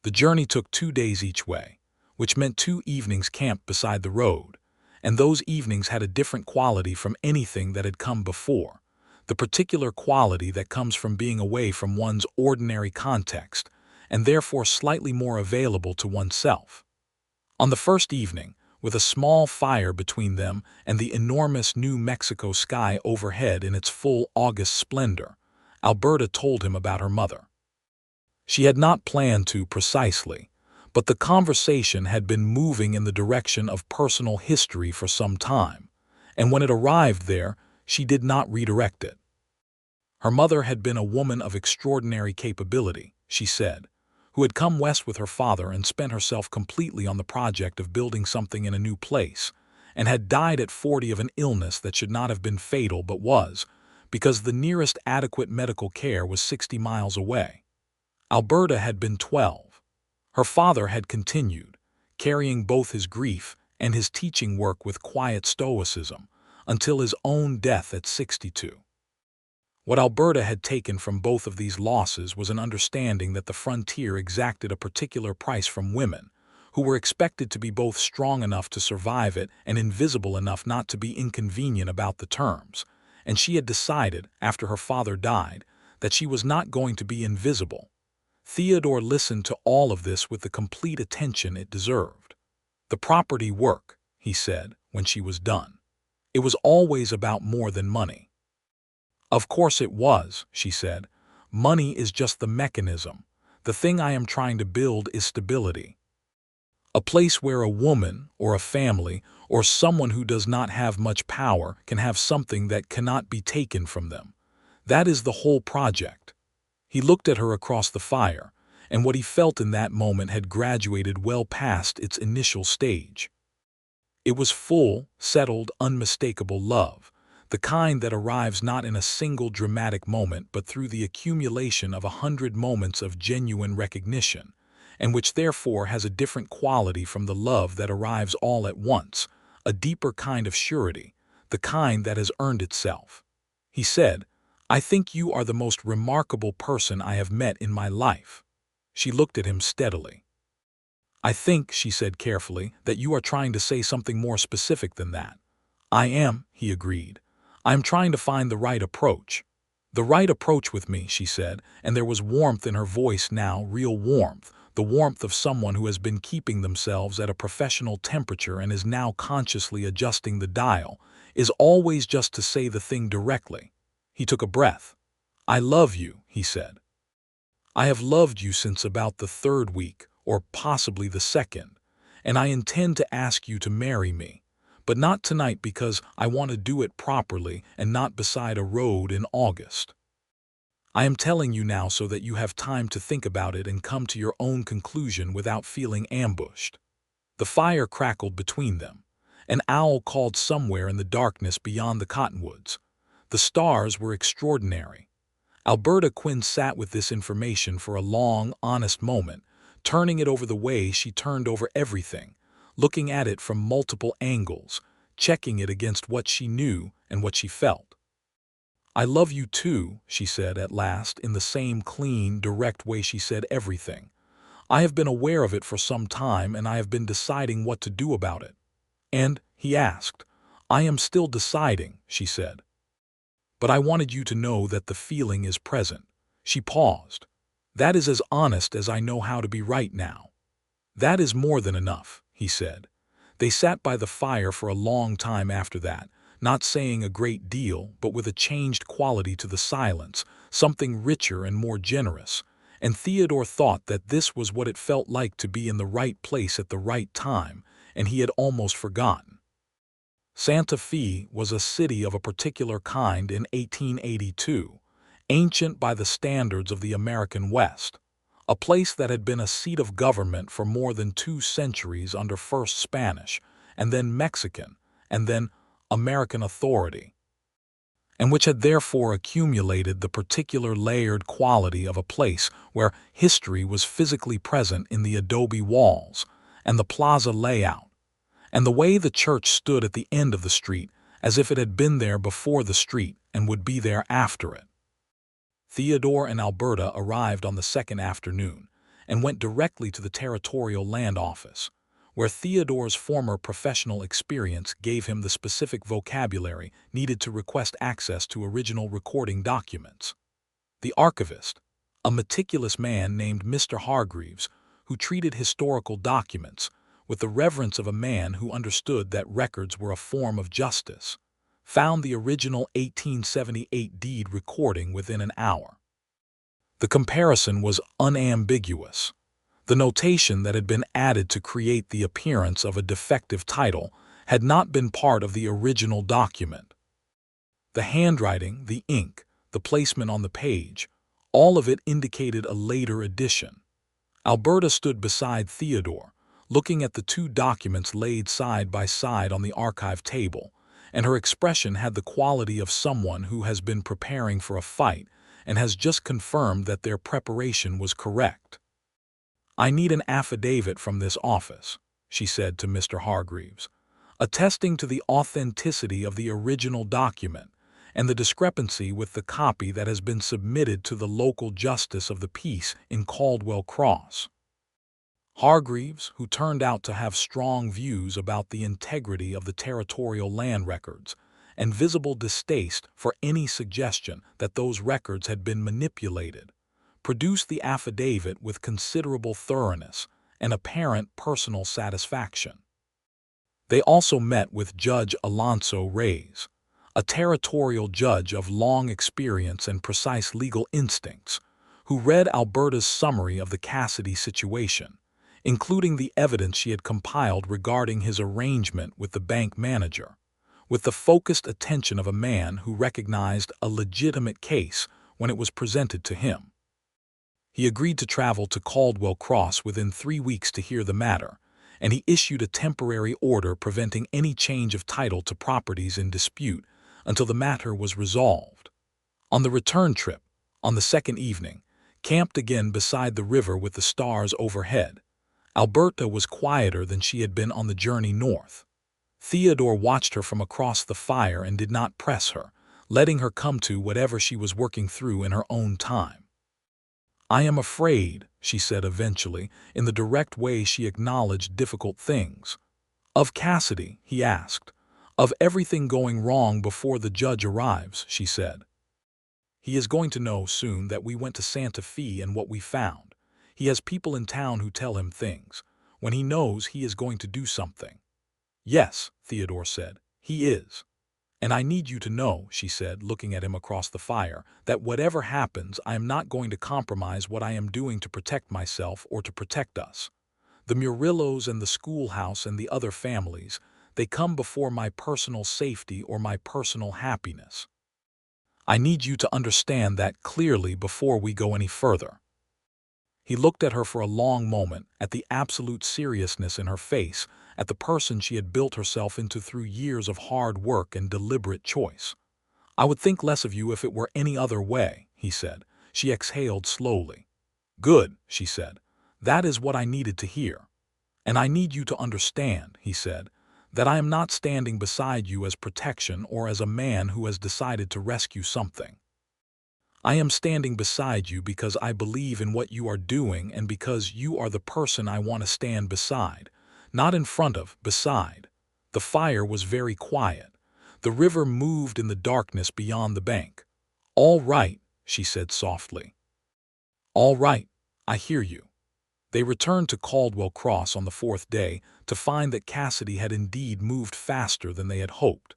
Speaker 1: The journey took 2 days each way, which meant 2 evenings camped beside the road, and those evenings had a different quality from anything that had come before, the particular quality that comes from being away from one's ordinary context, and therefore slightly more available to oneself. On the first evening, with a small fire between them and the enormous New Mexico sky overhead in its full August splendor, Alberta told him about her mother. She had not planned to precisely, but the conversation had been moving in the direction of personal history for some time, and when it arrived there, she did not redirect it. Her mother had been a woman of extraordinary capability, she said, who had come west with her father and spent herself completely on the project of building something in a new place, and had died at 40 of an illness that should not have been fatal but was, because the nearest adequate medical care was 60 miles away. Alberta had been 12. Her father had continued, carrying both his grief and his teaching work with quiet stoicism, until his own death at 62. What Alberta had taken from both of these losses was an understanding that the frontier exacted a particular price from women, who were expected to be both strong enough to survive it and invisible enough not to be inconvenient about the terms, and she had decided, after her father died, that she was not going to be invisible. Theodore listened to all of this with the complete attention it deserved. "The property work," he said, when she was done. "It was always about more than money." "Of course it was," she said. "Money is just the mechanism. The thing I am trying to build is stability. A place where a woman, or a family, or someone who does not have much power can have something that cannot be taken from them. That is the whole project." He looked at her across the fire, and what he felt in that moment had graduated well past its initial stage. It was full, settled, unmistakable love, the kind that arrives not in a single dramatic moment but through the accumulation of 100 moments of genuine recognition, and which therefore has a different quality from the love that arrives all at once, a deeper kind of surety, the kind that has earned itself. He said, "I think you are the most remarkable person I have met in my life." She looked at him steadily. "I think," she said carefully, "that you are trying to say something more specific than that." "I am," he agreed. "I am trying to find the right approach." "The right approach with me," she said, and there was warmth in her voice now, real warmth, the warmth of someone who has been keeping themselves at a professional temperature and is now consciously adjusting the dial, "is always just to say the thing directly." He took a breath. "I love you," he said. "I have loved you since about the 3rd week, or possibly the 2nd, and I intend to ask you to marry me, but not tonight because I want to do it properly and not beside a road in August. I am telling you now so that you have time to think about it and come to your own conclusion without feeling ambushed." The fire crackled between them. An owl called somewhere in the darkness beyond the cottonwoods. The stars were extraordinary. Alberta Quinn sat with this information for a long, honest moment, turning it over the way she turned over everything, looking at it from multiple angles, checking it against what she knew and what she felt. "I love you too," she said at last, in the same clean, direct way she said everything. "I have been aware of it for some time, and I have been deciding what to do about it." "And?" he asked. "I am still deciding," she said. "But I wanted you to know that the feeling is present." She paused. "That is as honest as I know how to be right now." "That is more than enough," he said. They sat by the fire for a long time after that, not saying a great deal, but with a changed quality to the silence, something richer and more generous, and Theodore thought that this was what it felt like to be in the right place at the right time, and he had almost forgotten. Santa Fe was a city of a particular kind in 1882, ancient by the standards of the American West, a place that had been a seat of government for more than 2 centuries under first Spanish, and then Mexican, and then American authority, and which had therefore accumulated the particular layered quality of a place where history was physically present in the adobe walls, and the plaza layout, and the way the church stood at the end of the street, as if it had been there before the street and would be there after it. Theodore and Alberta arrived on the 2nd afternoon and went directly to the Territorial Land Office, where Theodore's former professional experience gave him the specific vocabulary needed to request access to original recording documents. The archivist, a meticulous man named Mr. Hargreaves, who treated historical documents with the reverence of a man who understood that records were a form of justice, found the original 1878 deed recording within an hour. The comparison was unambiguous. The notation that had been added to create the appearance of a defective title had not been part of the original document. The handwriting, the ink, the placement on the page, all of it indicated a later edition. Alberta stood beside Theodore, looking at the two documents laid side by side on the archive table, and her expression had the quality of someone who has been preparing for a fight and has just confirmed that their preparation was correct. "I need an affidavit from this office," she said to Mr. Hargreaves, attesting to the authenticity of the original document and the discrepancy with the copy that has been submitted to the local justice of the peace in Caldwell Cross. Hargreaves, who turned out to have strong views about the integrity of the territorial land records and visible distaste for any suggestion that those records had been manipulated, produced the affidavit with considerable thoroughness and apparent personal satisfaction. They also met with Judge Alonso Reyes, a territorial judge of long experience and precise legal instincts, who read Alberta's summary of the Cassidy situation, including the evidence she had compiled regarding his arrangement with the bank manager, with the focused attention of a man who recognized a legitimate case when it was presented to him. He agreed to travel to Caldwell Cross within 3 weeks to hear the matter, and he issued a temporary order preventing any change of title to properties in dispute until the matter was resolved. On the return trip, on the second evening, camped again beside the river with the stars overhead, Alberta was quieter than she had been on the journey north. Theodore watched her from across the fire and did not press her, letting her come to whatever she was working through in her own time. "I am afraid," she said eventually, in the direct way she acknowledged difficult things. "Of Cassidy?" he asked. "Of everything going wrong before the judge arrives," she said. "He is going to know soon that we went to Santa Fe and what we found. He has people in town who tell him things. When he knows, he is going to do something." "Yes," Theodore said, "he is. And I need you to know," she said, looking at him across the fire, "that whatever happens, I am not going to compromise what I am doing to protect myself or to protect us. The Murillos and the schoolhouse and the other families, they come before my personal safety or my personal happiness. I need you to understand that clearly before we go any further." He looked at her for a long moment, at the absolute seriousness in her face, at the person she had built herself into through years of hard work and deliberate choice. "I would think less of you if it were any other way," he said. She exhaled slowly. "Good," she said. "That is what I needed to hear. And I need you to understand," he said, "that I am not standing beside you as protection or as a man who has decided to rescue something. I am standing beside you because I believe in what you are doing and because you are the person I want to stand beside, not in front of, beside." The fire was very quiet. The river moved in the darkness beyond the bank. "All right," she said softly. "All right, I hear you." They returned to Caldwell Cross on the fourth day to find that Cassidy had indeed moved faster than they had hoped.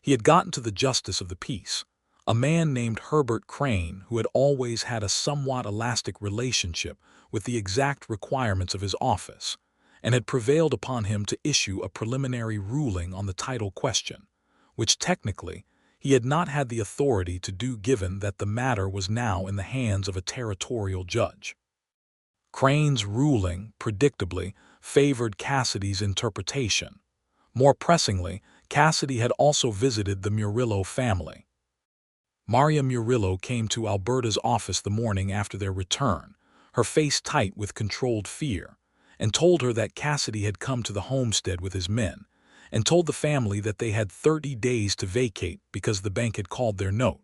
Speaker 1: He had gotten to the justice of the peace, a man named Herbert Crane who had always had a somewhat elastic relationship with the exact requirements of his office, and had prevailed upon him to issue a preliminary ruling on the title question, which technically he had not had the authority to do given that the matter was now in the hands of a territorial judge. Crane's ruling, predictably, favored Cassidy's interpretation. More pressingly, Cassidy had also visited the Murillo family. Maria Murillo came to Alberta's office the morning after their return, her face tight with controlled fear, and told her that Cassidy had come to the homestead with his men, and told the family that they had 30 days to vacate because the bank had called their note.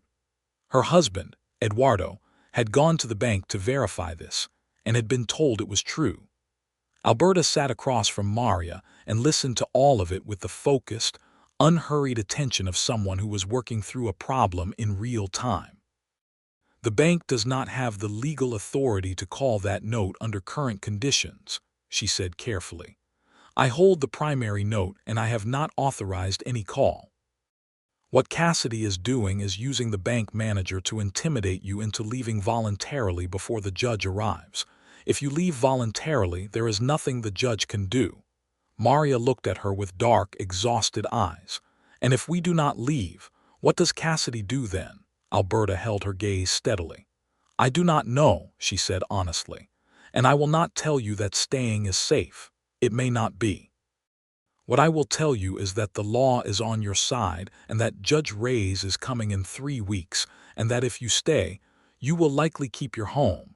Speaker 1: Her husband, Eduardo, had gone to the bank to verify this, and had been told it was true. Alberta sat across from Maria and listened to all of it with the focused, unhurried attention of someone who was working through a problem in real time. "The bank does not have the legal authority to call that note under current conditions," she said carefully. "I hold the primary note and I have not authorized any call. What Cassidy is doing is using the bank manager to intimidate you into leaving voluntarily before the judge arrives. If you leave voluntarily, there is nothing the judge can do." Maria looked at her with dark, exhausted eyes. "And if we do not leave, what does Cassidy do then?" Alberta held her gaze steadily. "I do not know," she said honestly. "And I will not tell you that staying is safe. It may not be. What I will tell you is that the law is on your side and that Judge Reyes is coming in 3 weeks, and that if you stay, you will likely keep your home.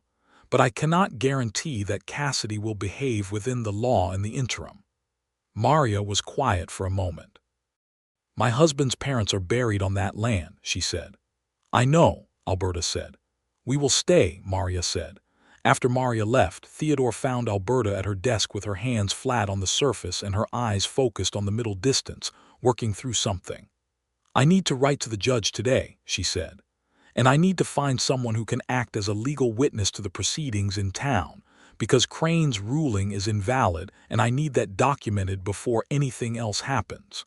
Speaker 1: But I cannot guarantee that Cassidy will behave within the law in the interim." Maria was quiet for a moment. "My husband's parents are buried on that land," she said. "I know," Alberta said. "We will stay," Maria said. After Maria left, Theodore found Alberta at her desk with her hands flat on the surface and her eyes focused on the middle distance, working through something. "I need to write to the judge today," she said. "And I need to find someone who can act as a legal witness to the proceedings in town, because Crane's ruling is invalid and I need that documented before anything else happens."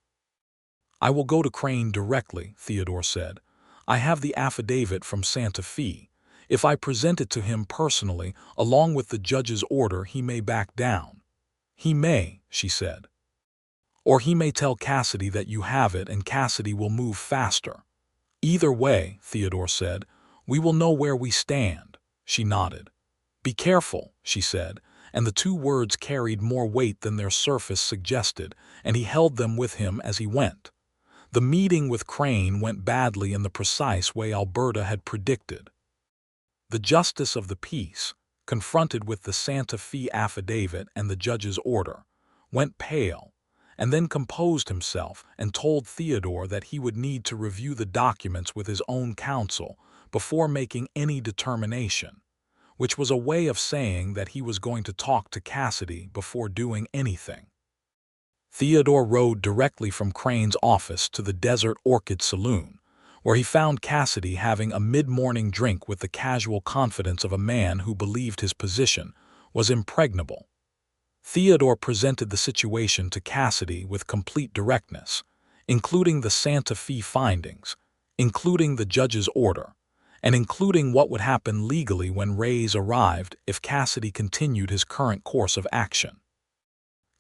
Speaker 1: "I will go to Crane directly," Theodore said. "I have the affidavit from Santa Fe. If I present it to him personally, along with the judge's order, he may back down." "He may," she said. "Or he may tell Cassidy that you have it and Cassidy will move faster." "Either way," Theodore said, "we will know where we stand." She nodded. "Be careful," she said, and the 2 words carried more weight than their surface suggested, and he held them with him as he went. The meeting with Crane went badly in the precise way Alberta had predicted. The justice of the peace, confronted with the Santa Fe affidavit and the judge's order, went pale, and then composed himself and told Theodore that he would need to review the documents with his own counsel before making any determination, which was a way of saying that he was going to talk to Cassidy before doing anything. Theodore rode directly from Crane's office to the Desert Orchid Saloon, where he found Cassidy having a mid-morning drink with the casual confidence of a man who believed his position was impregnable. Theodore presented the situation to Cassidy with complete directness, including the Santa Fe findings, including the judge's order, and including what would happen legally when Reyes arrived if Cassidy continued his current course of action.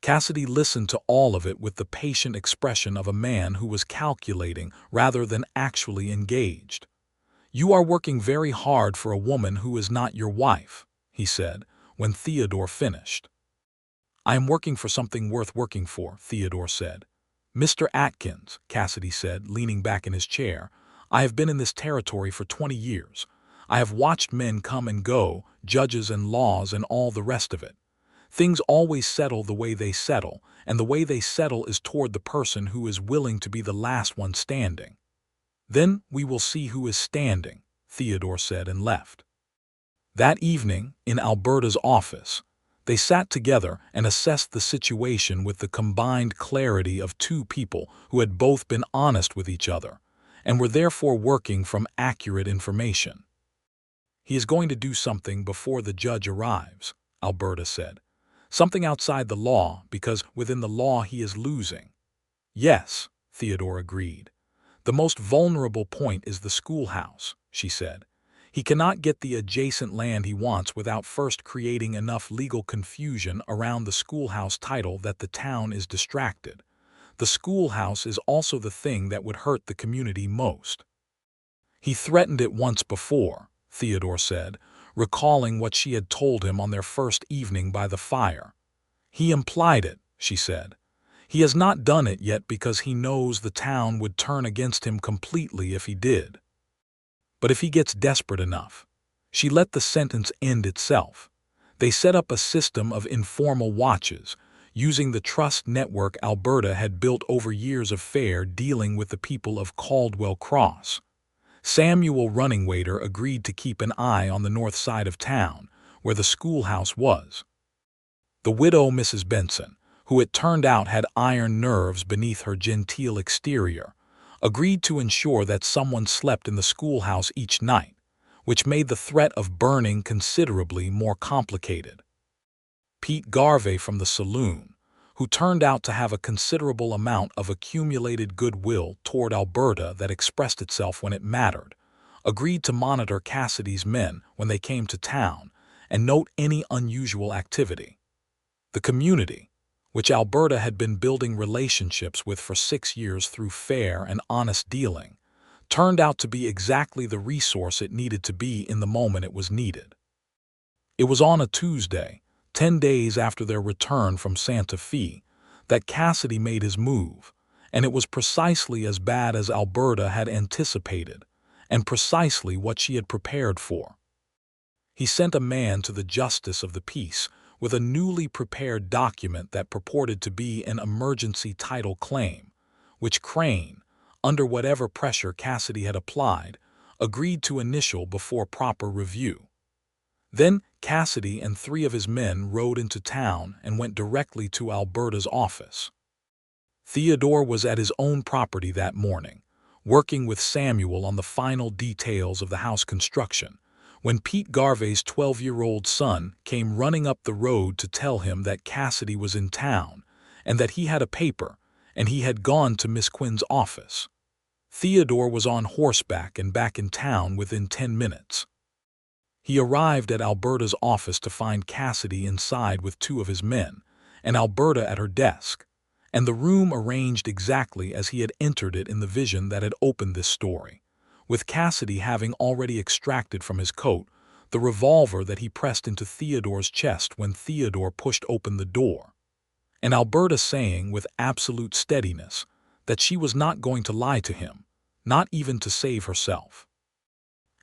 Speaker 1: Cassidy listened to all of it with the patient expression of a man who was calculating rather than actually engaged. "You are working very hard for a woman who is not your wife," he said, when Theodore finished. "I am working for something worth working for," Theodore said. "Mr. Atkins," Cassidy said, leaning back in his chair, "I have been in this territory for 20 years. I have watched men come and go, judges and laws and all the rest of it. Things always settle the way they settle, and the way they settle is toward the person who is willing to be the last one standing." "Then we will see who is standing," Theodore said and left. That evening, in Alberta's office, they sat together and assessed the situation with the combined clarity of 2 people who had both been honest with each other, and were therefore working from accurate information. "He is going to do something before the judge arrives," Alberta said. "Something outside the law, because within the law he is losing." "Yes," Theodore agreed. "The most vulnerable point is the schoolhouse," she said. "He cannot get the adjacent land he wants without first creating enough legal confusion around the schoolhouse title that the town is distracted. The schoolhouse is also the thing that would hurt the community most." "He threatened it once before," Theodore said, recalling what she had told him on their first evening by the fire. "He implied it," she said. "He has not done it yet because he knows the town would turn against him completely if he did. But if he gets desperate enough." She let the sentence end itself. "They set up a system of informal watches, using the trust network Alberta had built over years of fair dealing with the people of Caldwell Cross. Samuel Runningwater agreed to keep an eye on the north side of town, where the schoolhouse was. The widow Mrs. Benson, who it turned out had iron nerves beneath her genteel exterior, agreed to ensure that someone slept in the schoolhouse each night, which made the threat of burning considerably more complicated. Pete Garvey from the saloon, who turned out to have a considerable amount of accumulated goodwill toward Alberta that expressed itself when it mattered, agreed to monitor Cassidy's men when they came to town and note any unusual activity. The community, which Alberta had been building relationships with for 6 years through fair and honest dealing, turned out to be exactly the resource it needed to be in the moment it was needed. It was on a Tuesday, 10 days after their return from Santa Fe, that Cassidy made his move, and it was precisely as bad as Alberta had anticipated, and precisely what she had prepared for. He sent a man to the justice of the peace with a newly prepared document that purported to be an emergency title claim, which Crane, under whatever pressure Cassidy had applied, agreed to initial before proper review. Then Cassidy and 3 of his men rode into town and went directly to Alberta's office. Theodore was at his own property that morning, working with Samuel on the final details of the house construction, when Pete Garvey's 12-year-old son came running up the road to tell him that Cassidy was in town and that he had a paper and he had gone to Miss Quinn's office. Theodore was on horseback and back in town within 10 minutes. He arrived at Alberta's office to find Cassidy inside with 2 of his men, and Alberta at her desk, and the room arranged exactly as he had entered it in the vision that had opened this story, with Cassidy having already extracted from his coat the revolver that he pressed into Theodore's chest when Theodore pushed open the door, and Alberta saying with absolute steadiness that she was not going to lie to him, not even to save herself.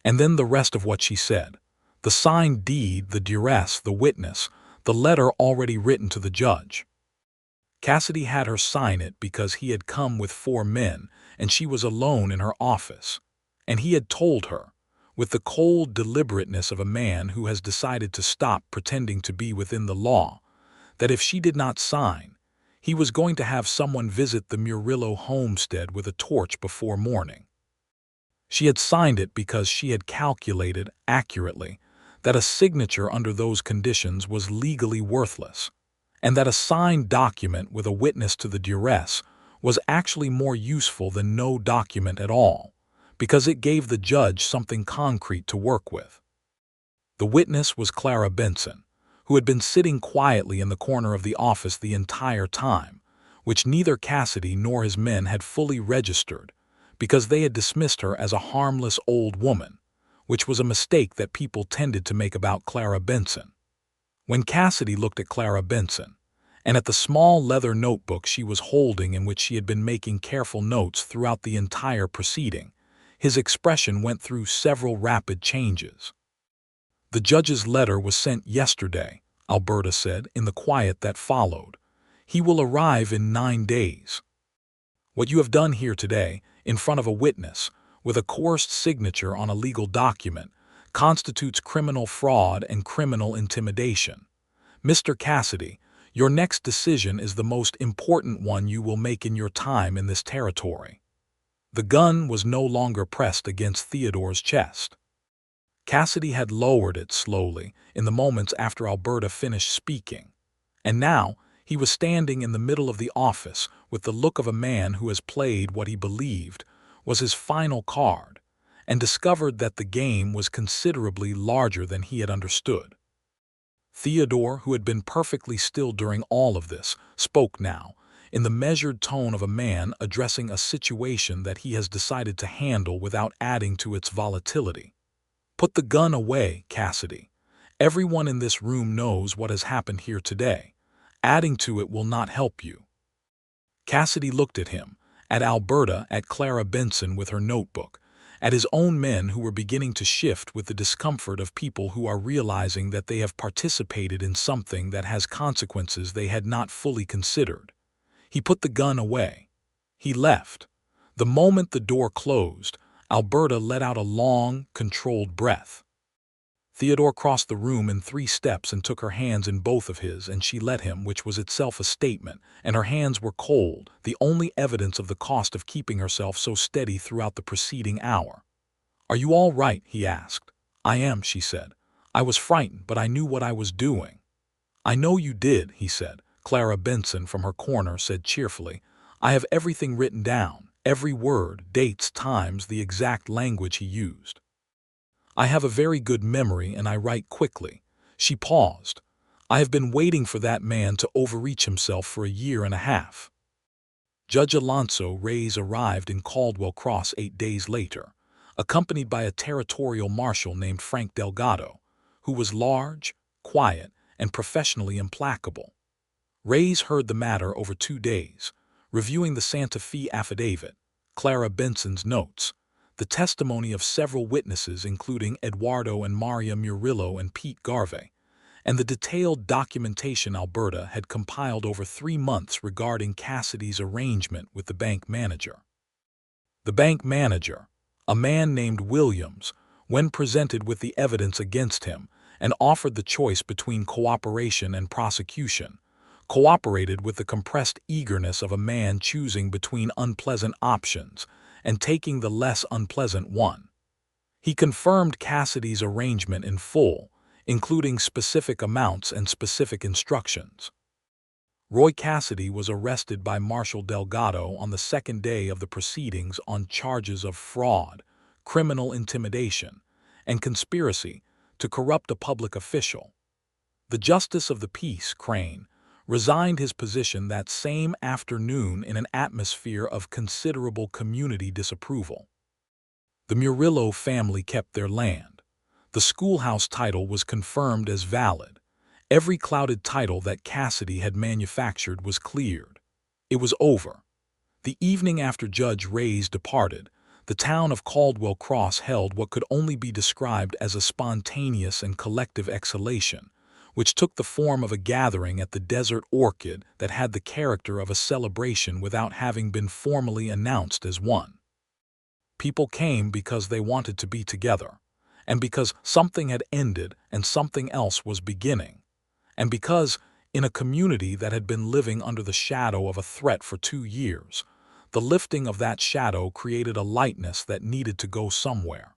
Speaker 1: And then the rest of what she said. The signed deed, the duress, the witness, the letter already written to the judge. Cassidy had her sign it because he had come with 4 men and she was alone in her office, and he had told her, with the cold deliberateness of a man who has decided to stop pretending to be within the law, that if she did not sign, he was going to have someone visit the Murillo homestead with a torch before morning. She had signed it because she had calculated accurately that a signature under those conditions was legally worthless, and that a signed document with a witness to the duress was actually more useful than no document at all, because it gave the judge something concrete to work with. The witness was Clara Benson, who had been sitting quietly in the corner of the office the entire time, which neither Cassidy nor his men had fully registered, because they had dismissed her as a harmless old woman, which was a mistake that people tended to make about Clara Benson. When Cassidy looked at Clara Benson, and at the small leather notebook she was holding in which she had been making careful notes throughout the entire proceeding, his expression went through several rapid changes. "The judge's letter was sent yesterday," Alberta said in the quiet that followed. "He will arrive in 9 days. What you have done here today, in front of a witness, with a coerced signature on a legal document, constitutes criminal fraud and criminal intimidation. Mr. Cassidy, your next decision is the most important one you will make in your time in this territory." The gun was no longer pressed against Theodore's chest. Cassidy had lowered it slowly in the moments after Alberta finished speaking, and now he was standing in the middle of the office with the look of a man who has played what he believed was his final card, and discovered that the game was considerably larger than he had understood. Theodore, who had been perfectly still during all of this, spoke now, in the measured tone of a man addressing a situation that he has decided to handle without adding to its volatility. "Put the gun away, Cassidy. Everyone in this room knows what has happened here today. Adding to it will not help you." Cassidy looked at him, at Alberta, at Clara Benson with her notebook, at his own men who were beginning to shift with the discomfort of people who are realizing that they have participated in something that has consequences they had not fully considered. He put the gun away. He left. The moment the door closed, Alberta let out a long, controlled breath. Theodore crossed the room in 3 steps and took her hands in both of his, and she let him, which was itself a statement, and her hands were cold, the only evidence of the cost of keeping herself so steady throughout the preceding hour. "Are you all right?" he asked. "I am," she said. "I was frightened, but I knew what I was doing." "I know you did," he said. Clara Benson from her corner said cheerfully, "I have everything written down, every word, dates, times, the exact language he used. I have a very good memory and I write quickly." She paused. "I have been waiting for that man to overreach himself for a year and a half." Judge Alonso Reyes arrived in Caldwell Cross 8 days later, accompanied by a territorial marshal named Frank Delgado, who was large, quiet, and professionally implacable. Reyes heard the matter over 2 days, reviewing the Santa Fe affidavit, Clara Benson's notes, the testimony of several witnesses including Eduardo and Maria Murillo and Pete Garvey, and the detailed documentation Alberta had compiled over 3 months regarding Cassidy's arrangement with the bank manager. The bank manager, a man named Williams, when presented with the evidence against him and offered the choice between cooperation and prosecution, cooperated with the compressed eagerness of a man choosing between unpleasant options and taking the less unpleasant one. He confirmed Cassidy's arrangement in full, including specific amounts and specific instructions. Roy Cassidy was arrested by Marshal Delgado on the 2nd day of the proceedings on charges of fraud, criminal intimidation, and conspiracy to corrupt a public official. The Justice of the Peace, Crane, resigned his position that same afternoon in an atmosphere of considerable community disapproval. The Murillo family kept their land. The schoolhouse title was confirmed as valid. Every clouded title that Cassidy had manufactured was cleared. It was over. The evening after Judge Reyes departed, the town of Caldwell Cross held what could only be described as a spontaneous and collective exhalation, which took the form of a gathering at the Desert Orchid that had the character of a celebration without having been formally announced as one. People came because they wanted to be together, and because something had ended and something else was beginning, and because, in a community that had been living under the shadow of a threat for 2 years, the lifting of that shadow created a lightness that needed to go somewhere.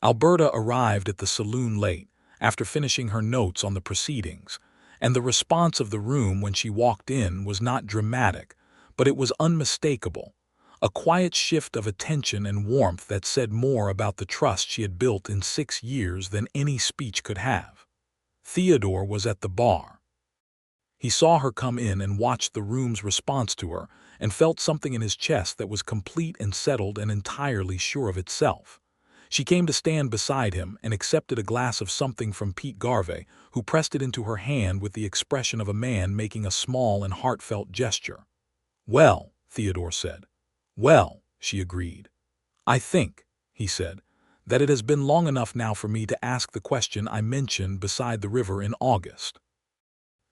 Speaker 1: Alberta arrived at the saloon late, after finishing her notes on the proceedings, and the response of the room when she walked in was not dramatic, but it was unmistakable, a quiet shift of attention and warmth that said more about the trust she had built in 6 years than any speech could have. Theodore was at the bar. He saw her come in and watched the room's response to her and felt something in his chest that was complete and settled and entirely sure of itself. She came to stand beside him and accepted a glass of something from Pete Garvey, who pressed it into her hand with the expression of a man making a small and heartfelt gesture. "Well," Theodore said. "Well," she agreed. "I think," he said, "that it has been long enough now for me to ask the question I mentioned beside the river in August."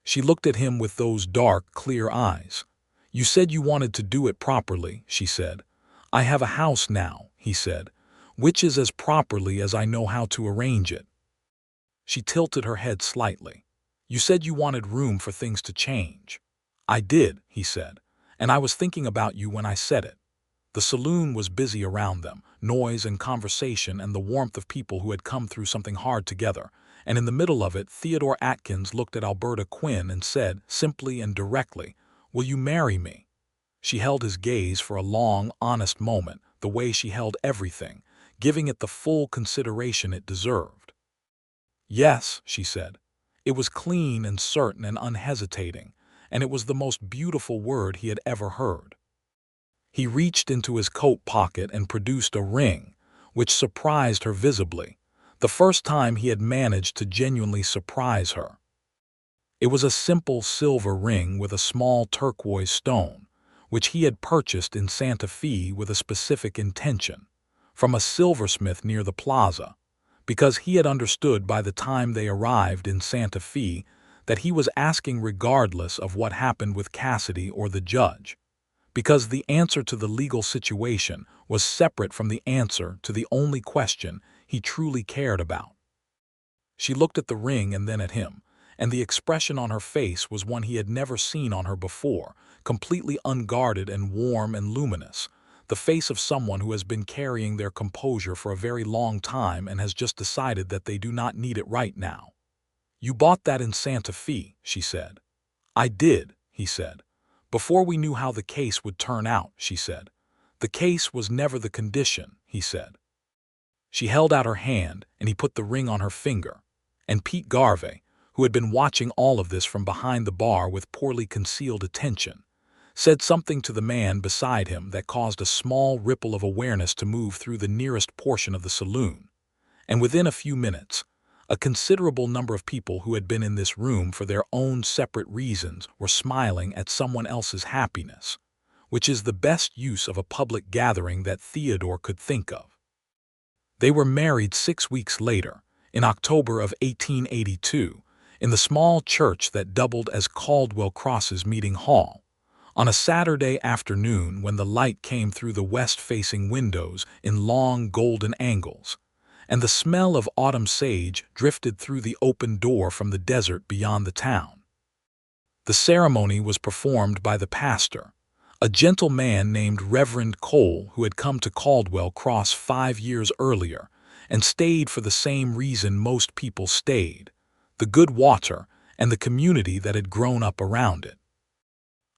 Speaker 1: She looked at him with those dark, clear eyes. "You said you wanted to do it properly," she said. "I have a house now," he said, "which is as properly as I know how to arrange it." She tilted her head slightly. "You said you wanted room for things to change." "I did," he said, "and I was thinking about you when I said it." The saloon was busy around them, noise and conversation and the warmth of people who had come through something hard together, and in the middle of it Theodore Atkins looked at Alberta Quinn and said, simply and directly, "Will you marry me?" She held his gaze for a long, honest moment, the way she held everything, giving it the full consideration it deserved. "Yes," she said. It was clean and certain and unhesitating, and it was the most beautiful word he had ever heard. He reached into his coat pocket and produced a ring, which surprised her visibly, the first time he had managed to genuinely surprise her. It was a simple silver ring with a small turquoise stone, which he had purchased in Santa Fe with a specific intention, from a silversmith near the plaza, because he had understood by the time they arrived in Santa Fe that he was asking regardless of what happened with Cassidy or the judge, because the answer to the legal situation was separate from the answer to the only question he truly cared about. She looked at the ring and then at him, and the expression on her face was one he had never seen on her before, completely unguarded and warm and luminous, the face of someone who has been carrying their composure for a very long time and has just decided that they do not need it right now. "You bought that in Santa Fe," she said. "I did," he said. "Before we knew how the case would turn out," she said. "The case was never the condition," he said. She held out her hand, and he put the ring on her finger. And Pete Garvey, who had been watching all of this from behind the bar with poorly concealed attention, said something to the man beside him that caused a small ripple of awareness to move through the nearest portion of the saloon. And within a few minutes, a considerable number of people who had been in this room for their own separate reasons were smiling at someone else's happiness, which is the best use of a public gathering that Theodore could think of. They were married 6 weeks later, in October of 1882, in the small church that doubled as Caldwell Cross's meeting hall, on a Saturday afternoon when the light came through the west-facing windows in long golden angles, and the smell of autumn sage drifted through the open door from the desert beyond the town. The ceremony was performed by the pastor, a gentle man named Reverend Cole, who had come to Caldwell Cross 5 years earlier and stayed for the same reason most people stayed: the good water and the community that had grown up around it.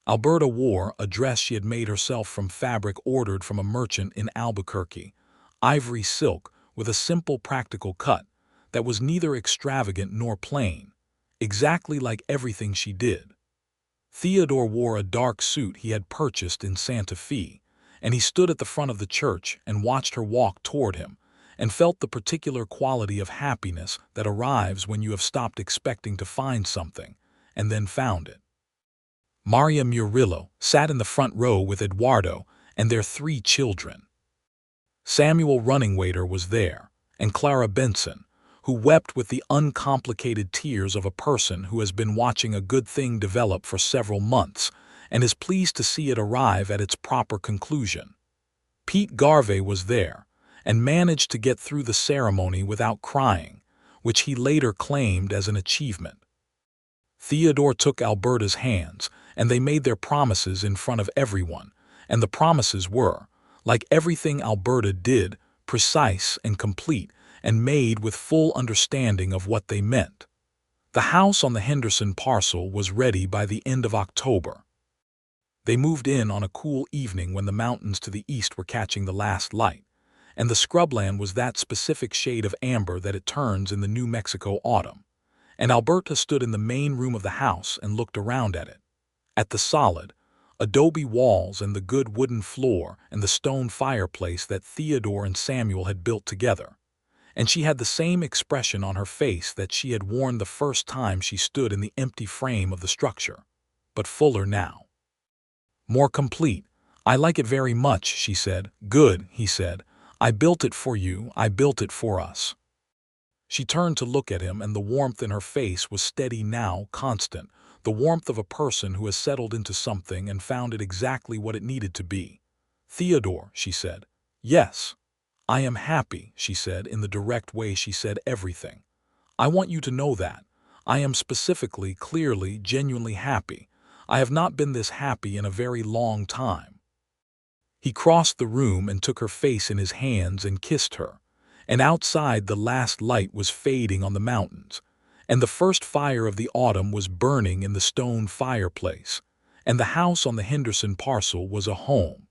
Speaker 1: Alberta wore a dress she had made herself from fabric ordered from a merchant in Albuquerque, ivory silk with a simple practical cut that was neither extravagant nor plain, exactly like everything she did. Theodore wore a dark suit he had purchased in Santa Fe, and he stood at the front of the church and watched her walk toward him, and felt the particular quality of happiness that arrives when you have stopped expecting to find something, and then found it. Maria Murillo sat in the front row with Eduardo and their 3 children. Samuel Runningwater was there, and Clara Benson, who wept with the uncomplicated tears of a person who has been watching a good thing develop for several months and is pleased to see it arrive at its proper conclusion. Pete Garvey was there, and managed to get through the ceremony without crying, which he later claimed as an achievement. Theodore took Alberta's hands, and they made their promises in front of everyone, and the promises were, like everything Alberta did, precise and complete, and made with full understanding of what they meant. The house on the Henderson parcel was ready by the end of October. They moved in on a cool evening when the mountains to the east were catching the last light, and the scrubland was that specific shade of amber that it turns in the New Mexico autumn. And Alberta stood in the main room of the house and looked around at it, at the solid, adobe walls and the good wooden floor and the stone fireplace that Theodore and Samuel had built together. And she had the same expression on her face that she had worn the first time she stood in the empty frame of the structure, but fuller now. More complete. "I like it very much," she said. "Good," he said. "I built it for you, I built it for us." She turned to look at him, and the warmth in her face was steady now, constant, the warmth of a person who has settled into something and found it exactly what it needed to be. "Theodore," she said. "Yes. I am happy," she said, in the direct way she said everything. "I want you to know that. I am specifically, clearly, genuinely happy. I have not been this happy in a very long time." He crossed the room and took her face in his hands and kissed her, and outside the last light was fading on the mountains, and the first fire of the autumn was burning in the stone fireplace, and the house on the Henderson parcel was a home.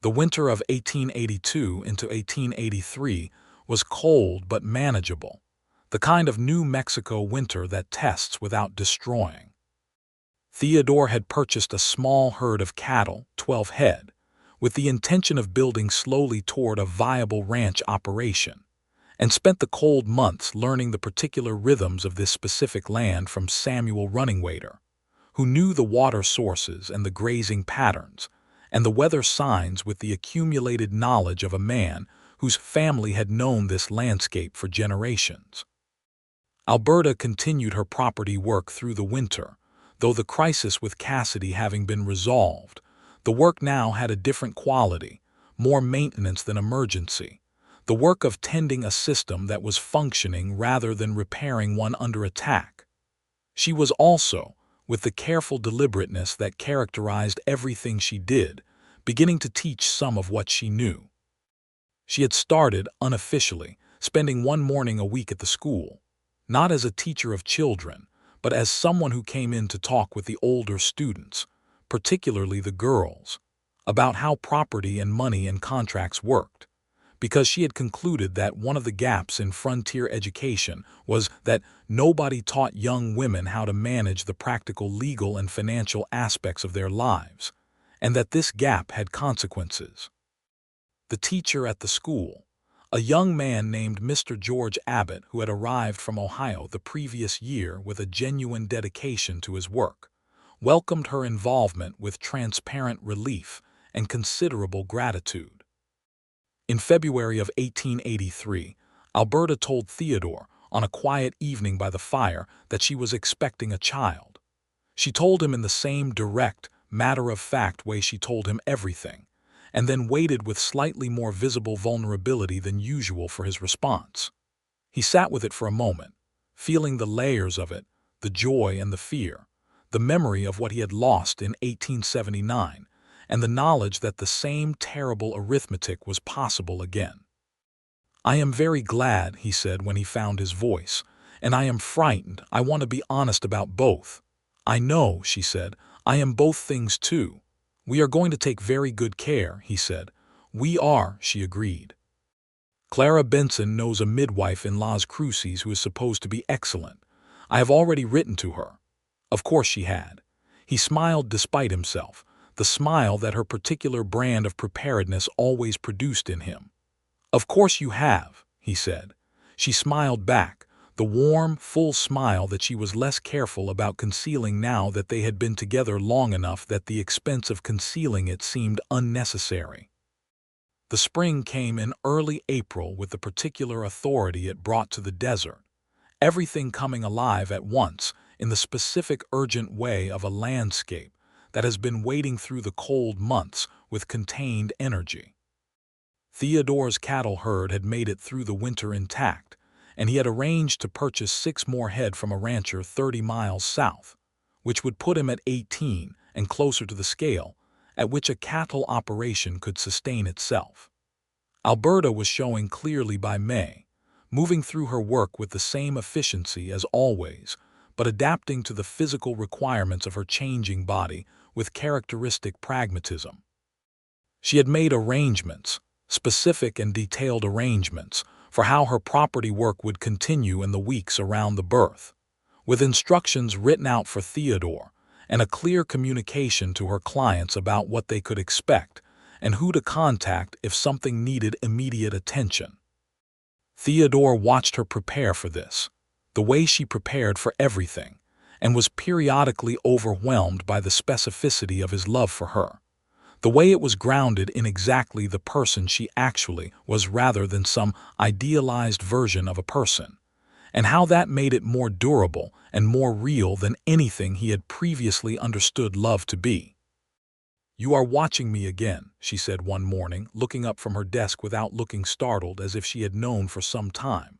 Speaker 1: The winter of 1882 into 1883 was cold but manageable, the kind of New Mexico winter that tests without destroying. Theodore had purchased a small herd of cattle, 12 head, with the intention of building slowly toward a viable ranch operation, and spent the cold months learning the particular rhythms of this specific land from Samuel Runningwater, who knew the water sources and the grazing patterns, and the weather signs with the accumulated knowledge of a man whose family had known this landscape for generations. Alberta continued her property work through the winter, though the crisis with Cassidy having been resolved. The work now had a different quality, more maintenance than emergency. the work of tending a system that was functioning rather than repairing one under attack. She was also, with the careful deliberateness that characterized everything she did, beginning to teach some of what she knew. She had started, unofficially, spending one morning a week at the school, not as a teacher of children, but as someone who came in to talk with the older students, particularly the girls, about how property and money and contracts worked, because she had concluded that one of the gaps in frontier education was that nobody taught young women how to manage the practical legal and financial aspects of their lives, and that this gap had consequences. The teacher at the school, a young man named Mr. George Abbott who had arrived from Ohio the previous year with a genuine dedication to his work, welcomed her involvement with transparent relief and considerable gratitude. In February of 1883, Alberta told Theodore, on a quiet evening by the fire, that she was expecting a child. She told him in the same direct, matter-of-fact way she told him everything, and then waited with slightly more visible vulnerability than usual for his response. He sat with it for a moment, feeling the layers of it, the joy and the fear, the memory of what he had lost in 1879, and the knowledge that the same terrible arithmetic was possible again. "I am very glad," he said when he found his voice, "and I am frightened. I want to be honest about both." "I know," she said. "I am both things too. We are going to take very good care," he said. "We are," she agreed. "Clara Benson knows a midwife in Las Cruces who is supposed to be excellent. I have already written to her." Of course she had. He smiled despite himself, the smile that her particular brand of preparedness always produced in him. "Of course you have," he said. She smiled back, the warm, full smile that she was less careful about concealing now that they had been together long enough that the expense of concealing it seemed unnecessary. The spring came in early April with the particular authority it brought to the desert, everything coming alive at once in the specific urgent way of a landscape that has been waiting through the cold months with contained energy. Theodore's cattle herd had made it through the winter intact, and he had arranged to purchase 6 more head from a rancher 30 miles south, which would put him at 18 and closer to the scale at which a cattle operation could sustain itself. Alberta was showing clearly by May, moving through her work with the same efficiency as always, but adapting to the physical requirements of her changing body with characteristic pragmatism. She had made arrangements, specific and detailed arrangements, for how her property work would continue in the weeks around the birth, with instructions written out for Theodore and a clear communication to her clients about what they could expect and who to contact if something needed immediate attention. Theodore watched her prepare for this, the way she prepared for everything, and was periodically overwhelmed by the specificity of his love for her, the way it was grounded in exactly the person she actually was rather than some idealized version of a person, and how that made it more durable and more real than anything he had previously understood love to be. "You are watching me again," she said one morning, looking up from her desk without looking startled, as if she had known for some time.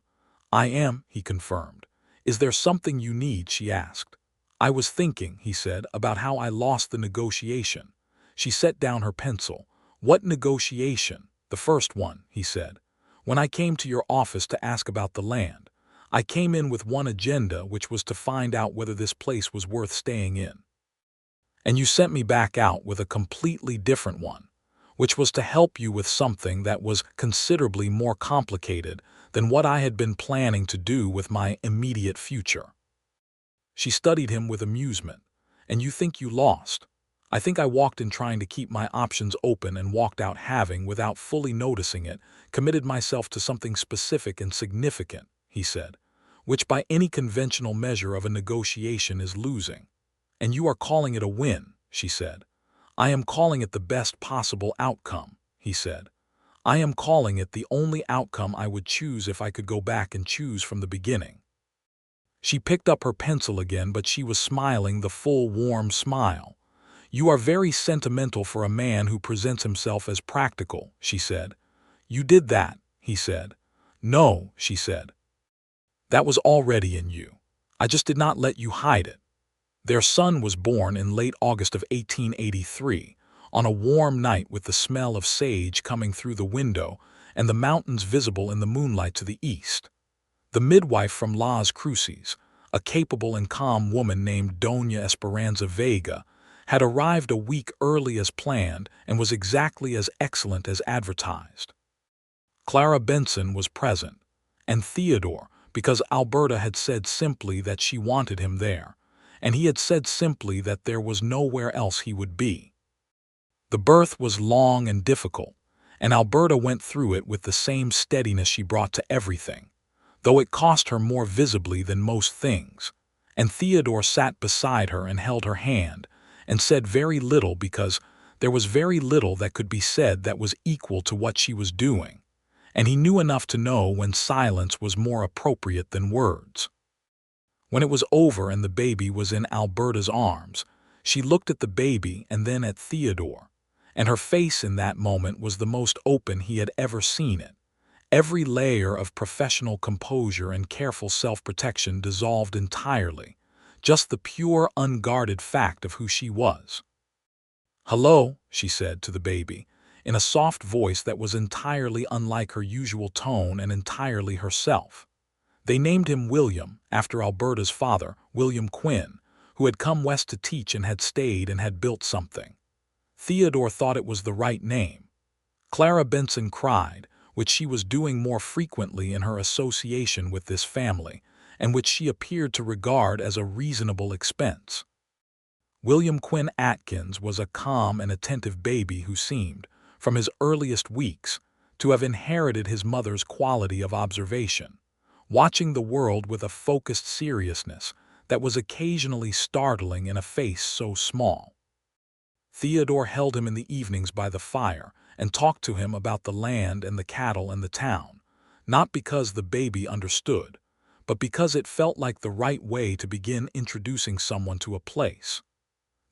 Speaker 1: "I am," he confirmed. "Is there something you need?" she asked. "I was thinking," he said, "about how I lost the negotiation." She set down her pencil. "What negotiation?" "The first one," he said. "When I came to your office to ask about the land, I came in with one agenda, which was to find out whether this place was worth staying in. And you sent me back out with a completely different one, which was to help you with something that was considerably more complicated than what I had been planning to do with my immediate future." She studied him with amusement. "And you think you lost?" "I think I walked in trying to keep my options open and walked out having, without fully noticing it, committed myself to something specific and significant," he said, "which by any conventional measure of a negotiation is losing." "And you are calling it a win," she said. "I am calling it the best possible outcome," he said. "I am calling it the only outcome I would choose if I could go back and choose from the beginning." She picked up her pencil again, but she was smiling the full, warm smile. "You are very sentimental for a man who presents himself as practical," she said. "You did that," he said. "No," she said. "That was already in you. I just did not let you hide it." Their son was born in late August of 1883, on a warm night with the smell of sage coming through the window and the mountains visible in the moonlight to the east. The midwife from Las Cruces, a capable and calm woman named Doña Esperanza Vega, had arrived a week early as planned and was exactly as excellent as advertised. Clara Benson was present, and Theodore, because Alberta had said simply that she wanted him there, and he had said simply that there was nowhere else he would be. The birth was long and difficult, and Alberta went through it with the same steadiness she brought to everything, though it cost her more visibly than most things, and Theodore sat beside her and held her hand, and said very little because there was very little that could be said that was equal to what she was doing, and he knew enough to know when silence was more appropriate than words. When it was over and the baby was in Alberta's arms, she looked at the baby and then at Theodore, and her face in that moment was the most open he had ever seen it. Every layer of professional composure and careful self-protection dissolved entirely, just the pure, unguarded fact of who she was. "Hello," she said to the baby, in a soft voice that was entirely unlike her usual tone and entirely herself. They named him William, after Alberta's father, William Quinn, who had come west to teach and had stayed and had built something. Theodore thought it was the right name. Clara Benson cried, which she was doing more frequently in her association with this family, and which she appeared to regard as a reasonable expense. William Quinn Atkins was a calm and attentive baby who seemed, from his earliest weeks, to have inherited his mother's quality of observation, watching the world with a focused seriousness that was occasionally startling in a face so small. Theodore held him in the evenings by the fire and talked to him about the land and the cattle and the town, not because the baby understood, but because it felt like the right way to begin introducing someone to a place.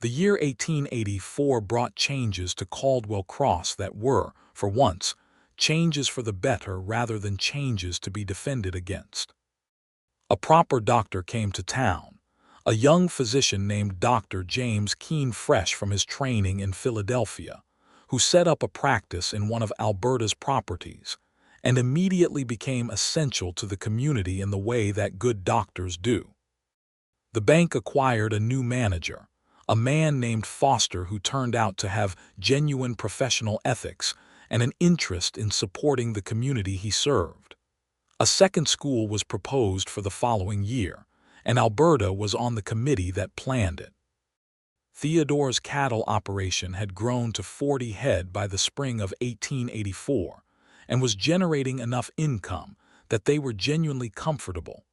Speaker 1: The year 1884 brought changes to Caldwell Cross that were, for once, changes for the better rather than changes to be defended against. A proper doctor came to town, a young physician named Dr. James Keene, fresh from his training in Philadelphia, who set up a practice in one of Alberta's properties and immediately became essential to the community in the way that good doctors do. The bank acquired a new manager, a man named Foster, who turned out to have genuine professional ethics and an interest in supporting the community he served. A second school was proposed for the following year, and Alberta was on the committee that planned it. Theodore's cattle operation had grown to 40 head by the spring of 1884 and was generating enough income that they were genuinely comfortable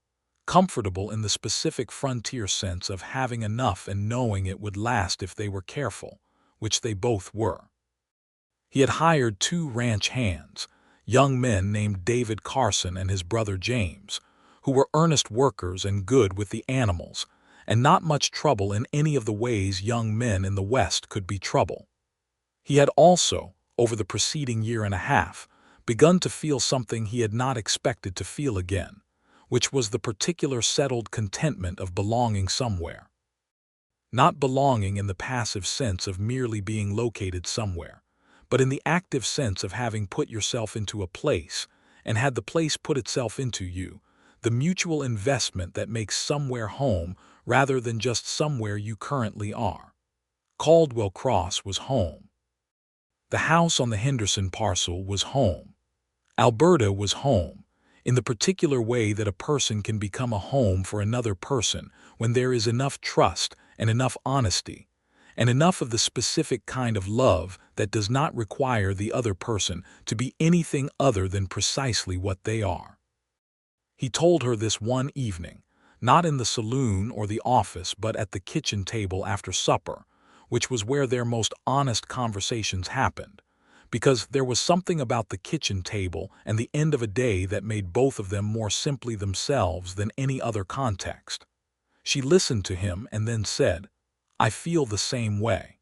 Speaker 1: in the specific frontier sense of having enough and knowing it would last if they were careful, which they both were. He had hired 2 ranch hands, young men named David Carson and his brother James, who were earnest workers and good with the animals, and not much trouble in any of the ways young men in the West could be trouble. He had also, over the preceding year and a half, begun to feel something he had not expected to feel again, which was the particular settled contentment of belonging somewhere. Not belonging in the passive sense of merely being located somewhere, but in the active sense of having put yourself into a place, and had the place put itself into you, the mutual investment that makes somewhere home rather than just somewhere you currently are. Caldwell Cross was home. The house on the Henderson parcel was home. Alberta was home, in the particular way that a person can become a home for another person when there is enough trust and enough honesty, and enough of the specific kind of love that does not require the other person to be anything other than precisely what they are. He told her this one evening, not in the saloon or the office but at the kitchen table after supper, which was where their most honest conversations happened, because there was something about the kitchen table and the end of a day that made both of them more simply themselves than any other context. She listened to him and then said, "I feel the same way.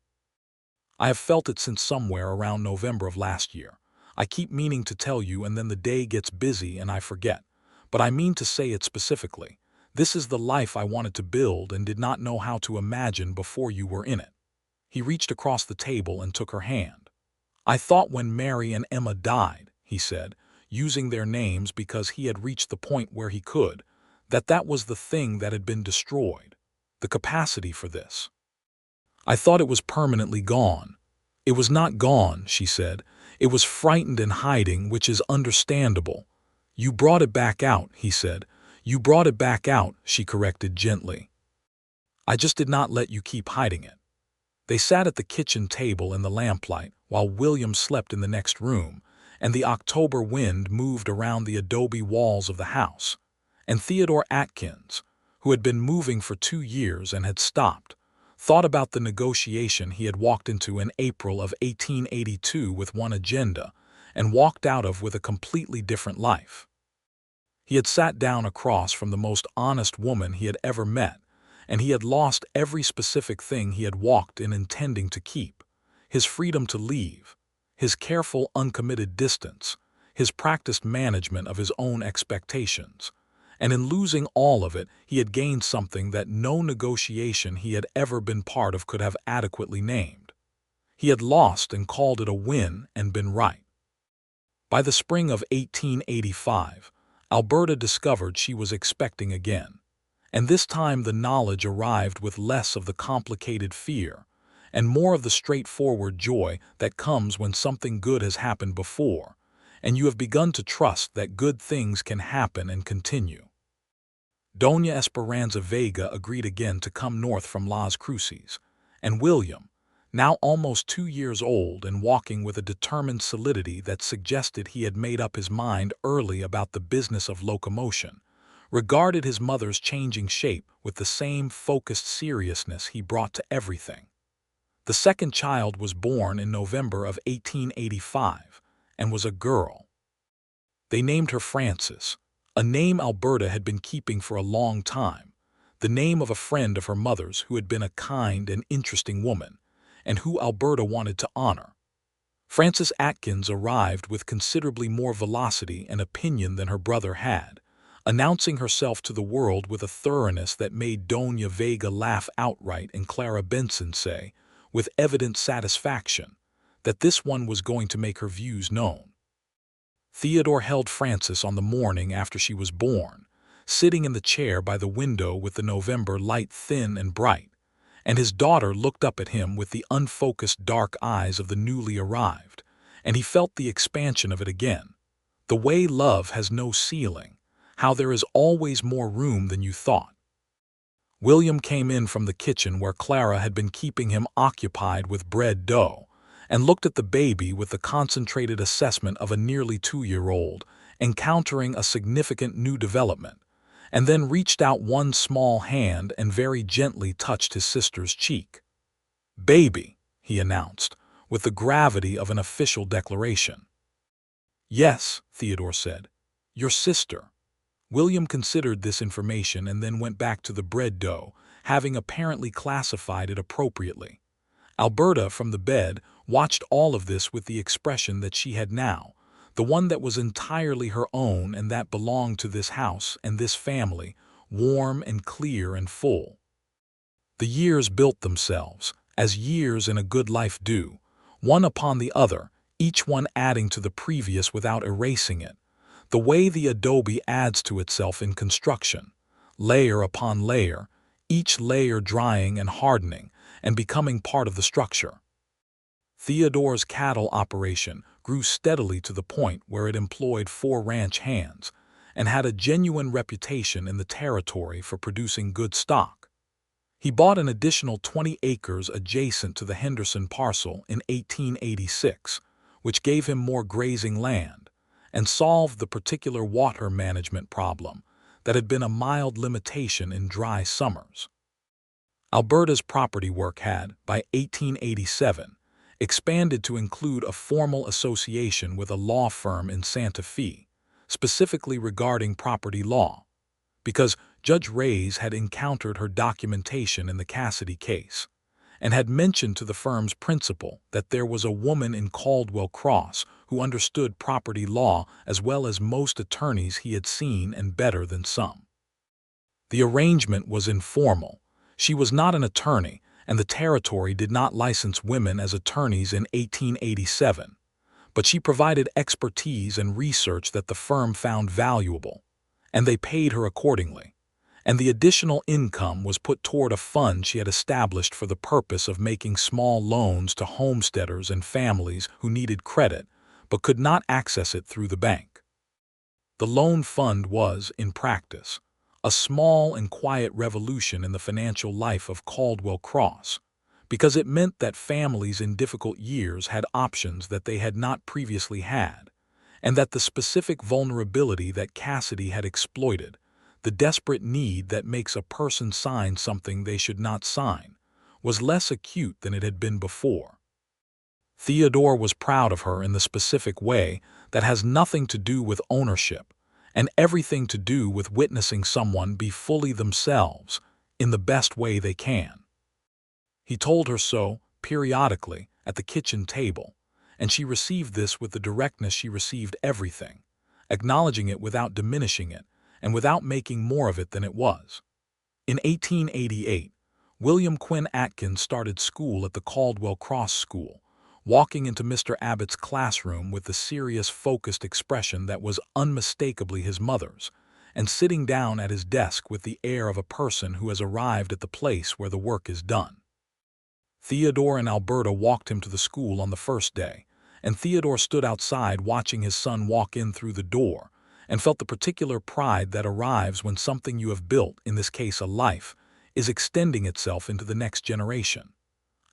Speaker 1: I have felt it since somewhere around November of last year. I keep meaning to tell you and then the day gets busy and I forget. But I mean to say it specifically. This is the life I wanted to build and did not know how to imagine before you were in it." He reached across the table and took her hand. "I thought when Mary and Emma died," he said, using their names because he had reached the point where he could, that was the thing that had been destroyed. The capacity for this. I thought it was permanently gone." "It was not gone," she said. "It was frightened and hiding, which is understandable." "You brought it back out," he said. "You brought it back out," she corrected gently. "I just did not let you keep hiding it." They sat at the kitchen table in the lamplight while William slept in the next room, and the October wind moved around the adobe walls of the house. And Theodore Atkins, who had been moving for 2 years and had stopped, thought about the negotiation he had walked into in April of 1882 with one agenda and walked out of with a completely different life. He had sat down across from the most honest woman he had ever met, and he had lost every specific thing he had walked in intending to keep: his freedom to leave, his careful, uncommitted distance, his practiced management of his own expectations. And in losing all of it, he had gained something that no negotiation he had ever been part of could have adequately named. He had lost and called it a win and been right. By the spring of 1885, Alberta discovered she was expecting again. And this time the knowledge arrived with less of the complicated fear and more of the straightforward joy that comes when something good has happened before, and you have begun to trust that good things can happen and continue. Doña Esperanza Vega agreed again to come north from Las Cruces, and William, now almost 2 years old and walking with a determined solidity that suggested he had made up his mind early about the business of locomotion, regarded his mother's changing shape with the same focused seriousness he brought to everything. The second child was born in November of 1885 and was a girl. They named her Frances, a name Alberta had been keeping for a long time, the name of a friend of her mother's who had been a kind and interesting woman, and who Alberta wanted to honor. Frances Atkins arrived with considerably more velocity and opinion than her brother had, announcing herself to the world with a thoroughness that made Doña Vega laugh outright and Clara Benson say, with evident satisfaction, that this one was going to make her views known. Theodore held Frances on the morning after she was born, sitting in the chair by the window with the November light thin and bright, and his daughter looked up at him with the unfocused dark eyes of the newly arrived, and he felt the expansion of it again. The way love has no ceiling, how there is always more room than you thought. William came in from the kitchen where Clara had been keeping him occupied with bread dough, and looked at the baby with the concentrated assessment of a nearly 2-year-old, encountering a significant new development, and then reached out one small hand and very gently touched his sister's cheek. "Baby," he announced, with the gravity of an official declaration. "Yes," Theodore said, "your sister." William considered this information and then went back to the bread dough, having apparently classified it appropriately. Alberta, from the bed, watched all of this with the expression that she had now, the one that was entirely her own and that belonged to this house and this family, warm and clear and full. The years built themselves, as years in a good life do, one upon the other, each one adding to the previous without erasing it, the way the adobe adds to itself in construction, layer upon layer, each layer drying and hardening and becoming part of the structure. Theodore's cattle operation grew steadily to the point where it employed 4 ranch hands and had a genuine reputation in the territory for producing good stock. He bought an additional 20 acres adjacent to the Henderson parcel in 1886, which gave him more grazing land and solved the particular water management problem that had been a mild limitation in dry summers. Alberta's property work had, by 1887, expanded to include a formal association with a law firm in Santa Fe, specifically regarding property law, because Judge Reyes had encountered her documentation in the Cassidy case, and had mentioned to the firm's principal that there was a woman in Caldwell Cross who understood property law as well as most attorneys he had seen and better than some. The arrangement was informal. She was not an attorney, and the territory did not license women as attorneys in 1887, but she provided expertise and research that the firm found valuable, and they paid her accordingly. And the additional income was put toward a fund she had established for the purpose of making small loans to homesteaders and families who needed credit but could not access it through the bank. The loan fund was, in practice, a small and quiet revolution in the financial life of Caldwell Cross, because it meant that families in difficult years had options that they had not previously had, and that the specific vulnerability that Cassidy had exploited, the desperate need that makes a person sign something they should not sign, was less acute than it had been before. Theodore was proud of her in the specific way that has nothing to do with ownership and everything to do with witnessing someone be fully themselves in the best way they can. He told her so, periodically, at the kitchen table, and she received this with the directness she received everything, acknowledging it without diminishing it, and without making more of it than it was. In 1888, William Quinn Atkins started school at the Caldwell Cross School, walking into Mr. Abbott's classroom with the serious, focused expression that was unmistakably his mother's, and sitting down at his desk with the air of a person who has arrived at the place where the work is done. Theodore and Alberta walked him to the school on the first day, and Theodore stood outside watching his son walk in through the door, and felt the particular pride that arrives when something you have built, in this case a life, is extending itself into the next generation.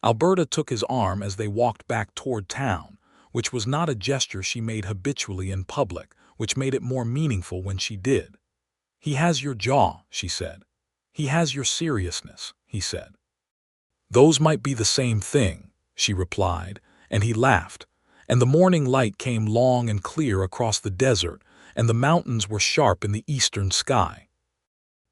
Speaker 1: Alberta took his arm as they walked back toward town, which was not a gesture she made habitually in public, which made it more meaningful when she did. "He has your jaw," she said. "He has your seriousness," he said. "Those might be the same thing," she replied, and he laughed, and the morning light came long and clear across the desert, and the mountains were sharp in the eastern sky.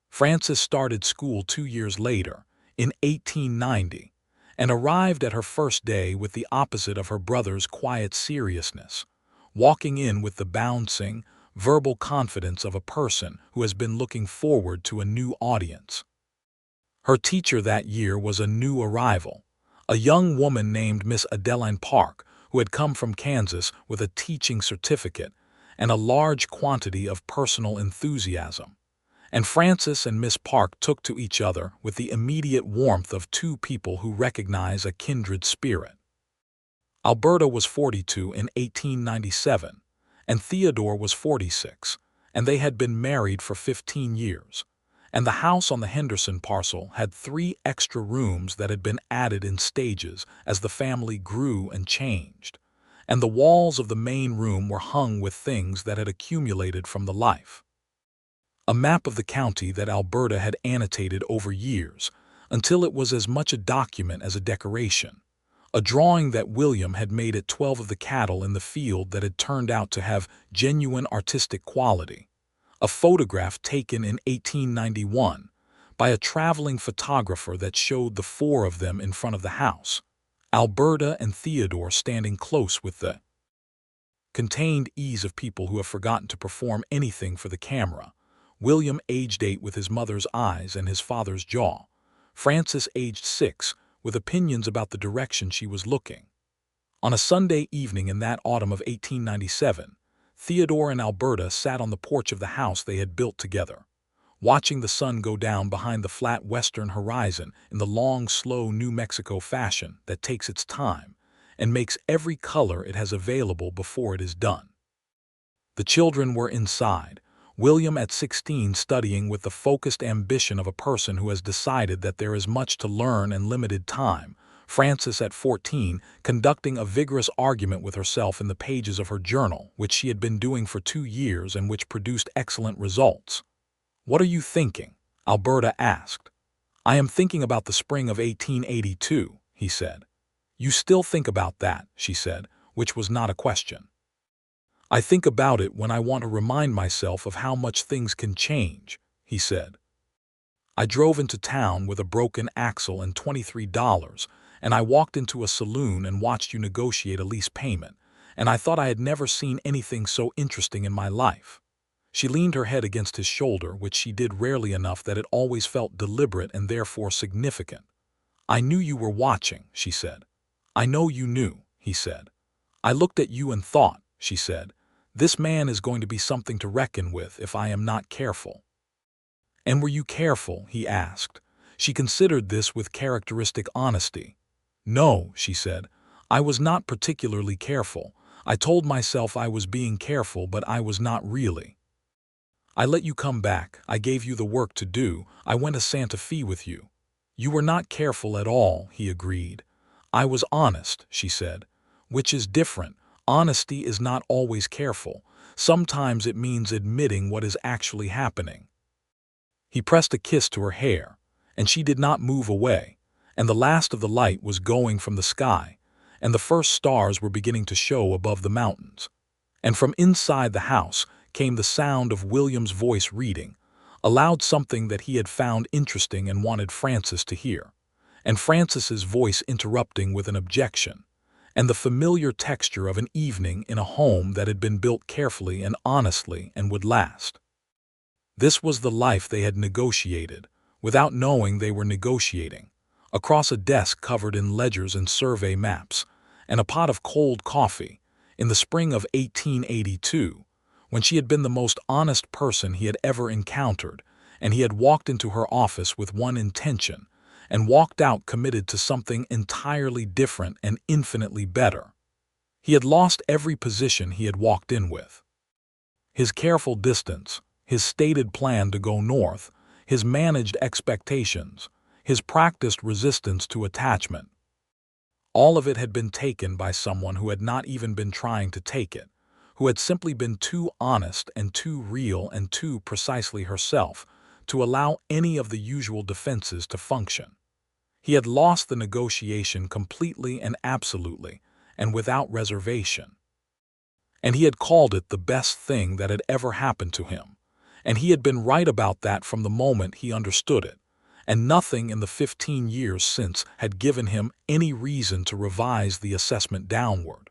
Speaker 1: Frances started school 2 years later, in 1890, and arrived at her first day with the opposite of her brother's quiet seriousness, walking in with the bouncing, verbal confidence of a person who has been looking forward to a new audience. Her teacher that year was a new arrival, a young woman named Miss Adeline Park, who had come from Kansas with a teaching certificate and a large quantity of personal enthusiasm, and Frances and Miss Park took to each other with the immediate warmth of two people who recognize a kindred spirit. Alberta was 42 in 1897, and Theodore was 46, and they had been married for 15 years, and the house on the Henderson parcel had 3 extra rooms that had been added in stages as the family grew and changed, and the walls of the main room were hung with things that had accumulated from the life. A map of the county that Alberta had annotated over years, until it was as much a document as a decoration, a drawing that William had made at 12 of the cattle in the field that had turned out to have genuine artistic quality, a photograph taken in 1891 by a traveling photographer that showed the 4 of them in front of the house, Alberta and Theodore standing close with the contained ease of people who have forgotten to perform anything for the camera. William, aged 8, with his mother's eyes and his father's jaw. Frances, aged 6, with opinions about the direction she was looking. On a Sunday evening in that autumn of 1897, Theodore and Alberta sat on the porch of the house they had built together, watching the sun go down behind the flat western horizon in the long, slow New Mexico fashion that takes its time and makes every color it has available before it is done. The children were inside, William at 16 studying with the focused ambition of a person who has decided that there is much to learn and limited time, Frances at 14 conducting a vigorous argument with herself in the pages of her journal, which she had been doing for 2 years and which produced excellent results. "What are you thinking?" Alberta asked. "I am thinking about the spring of 1882, he said. "You still think about that," she said, which was not a question. "I think about it when I want to remind myself of how much things can change," he said. "I drove into town with a broken axle and $23, and I walked into a saloon and watched you negotiate a lease payment, and I thought I had never seen anything so interesting in my life." She leaned her head against his shoulder, which she did rarely enough that it always felt deliberate and therefore significant. "I knew you were watching," she said. "I know you knew," he said. "I looked at you and thought," she said, "this man is going to be something to reckon with if I am not careful." "And were you careful?" he asked. She considered this with characteristic honesty. "No," she said, "I was not particularly careful. I told myself I was being careful, but I was not really. I let you come back, I gave you the work to do, I went to Santa Fe with you." "You were not careful at all," he agreed. "I was honest," she said. "Which is different. Honesty is not always careful. Sometimes it means admitting what is actually happening." He pressed a kiss to her hair, and she did not move away, and the last of the light was going from the sky, and the first stars were beginning to show above the mountains. And from inside the house came the sound of William's voice reading, aloud something that he had found interesting and wanted Frances to hear, and Frances's voice interrupting with an objection, and the familiar texture of an evening in a home that had been built carefully and honestly and would last. This was the life they had negotiated, without knowing they were negotiating, across a desk covered in ledgers and survey maps, and a pot of cold coffee, in the spring of 1882, when she had been the most honest person he had ever encountered, and he had walked into her office with one intention, and walked out committed to something entirely different and infinitely better. He had lost every position he had walked in with. His careful distance, his stated plan to go north, his managed expectations, his practiced resistance to attachment. All of it had been taken by someone who had not even been trying to take it, who had simply been too honest and too real and too precisely herself to allow any of the usual defenses to function. He had lost the negotiation completely and absolutely, and without reservation. And he had called it the best thing that had ever happened to him, and he had been right about that from the moment he understood it, and nothing in the 15 years since had given him any reason to revise the assessment downward.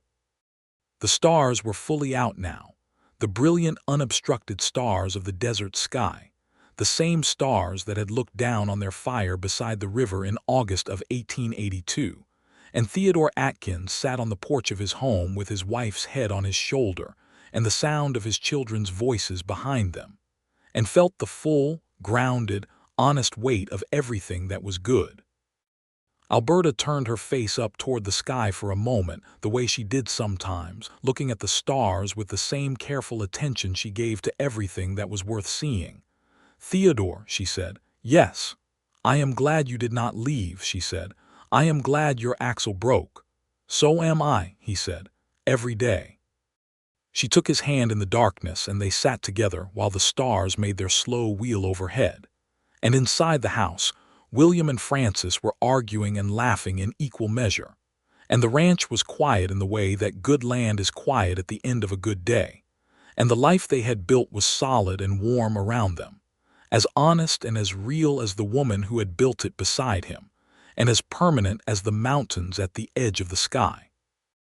Speaker 1: The stars were fully out now, the brilliant unobstructed stars of the desert sky, the same stars that had looked down on their fire beside the river in August of 1882, and Theodore Atkins sat on the porch of his home with his wife's head on his shoulder and the sound of his children's voices behind them, and felt the full, grounded, honest weight of everything that was good. Alberta turned her face up toward the sky for a moment, the way she did sometimes, looking at the stars with the same careful attention she gave to everything that was worth seeing. "Theodore," she said. "Yes. I am glad you did not leave," she said. "I am glad your axle broke." "So am I," he said. "Every day." She took his hand in the darkness, and they sat together while the stars made their slow wheel overhead. And inside the house, William and Frances were arguing and laughing in equal measure, and the ranch was quiet in the way that good land is quiet at the end of a good day, and the life they had built was solid and warm around them, as honest and as real as the woman who had built it beside him, and as permanent as the mountains at the edge of the sky.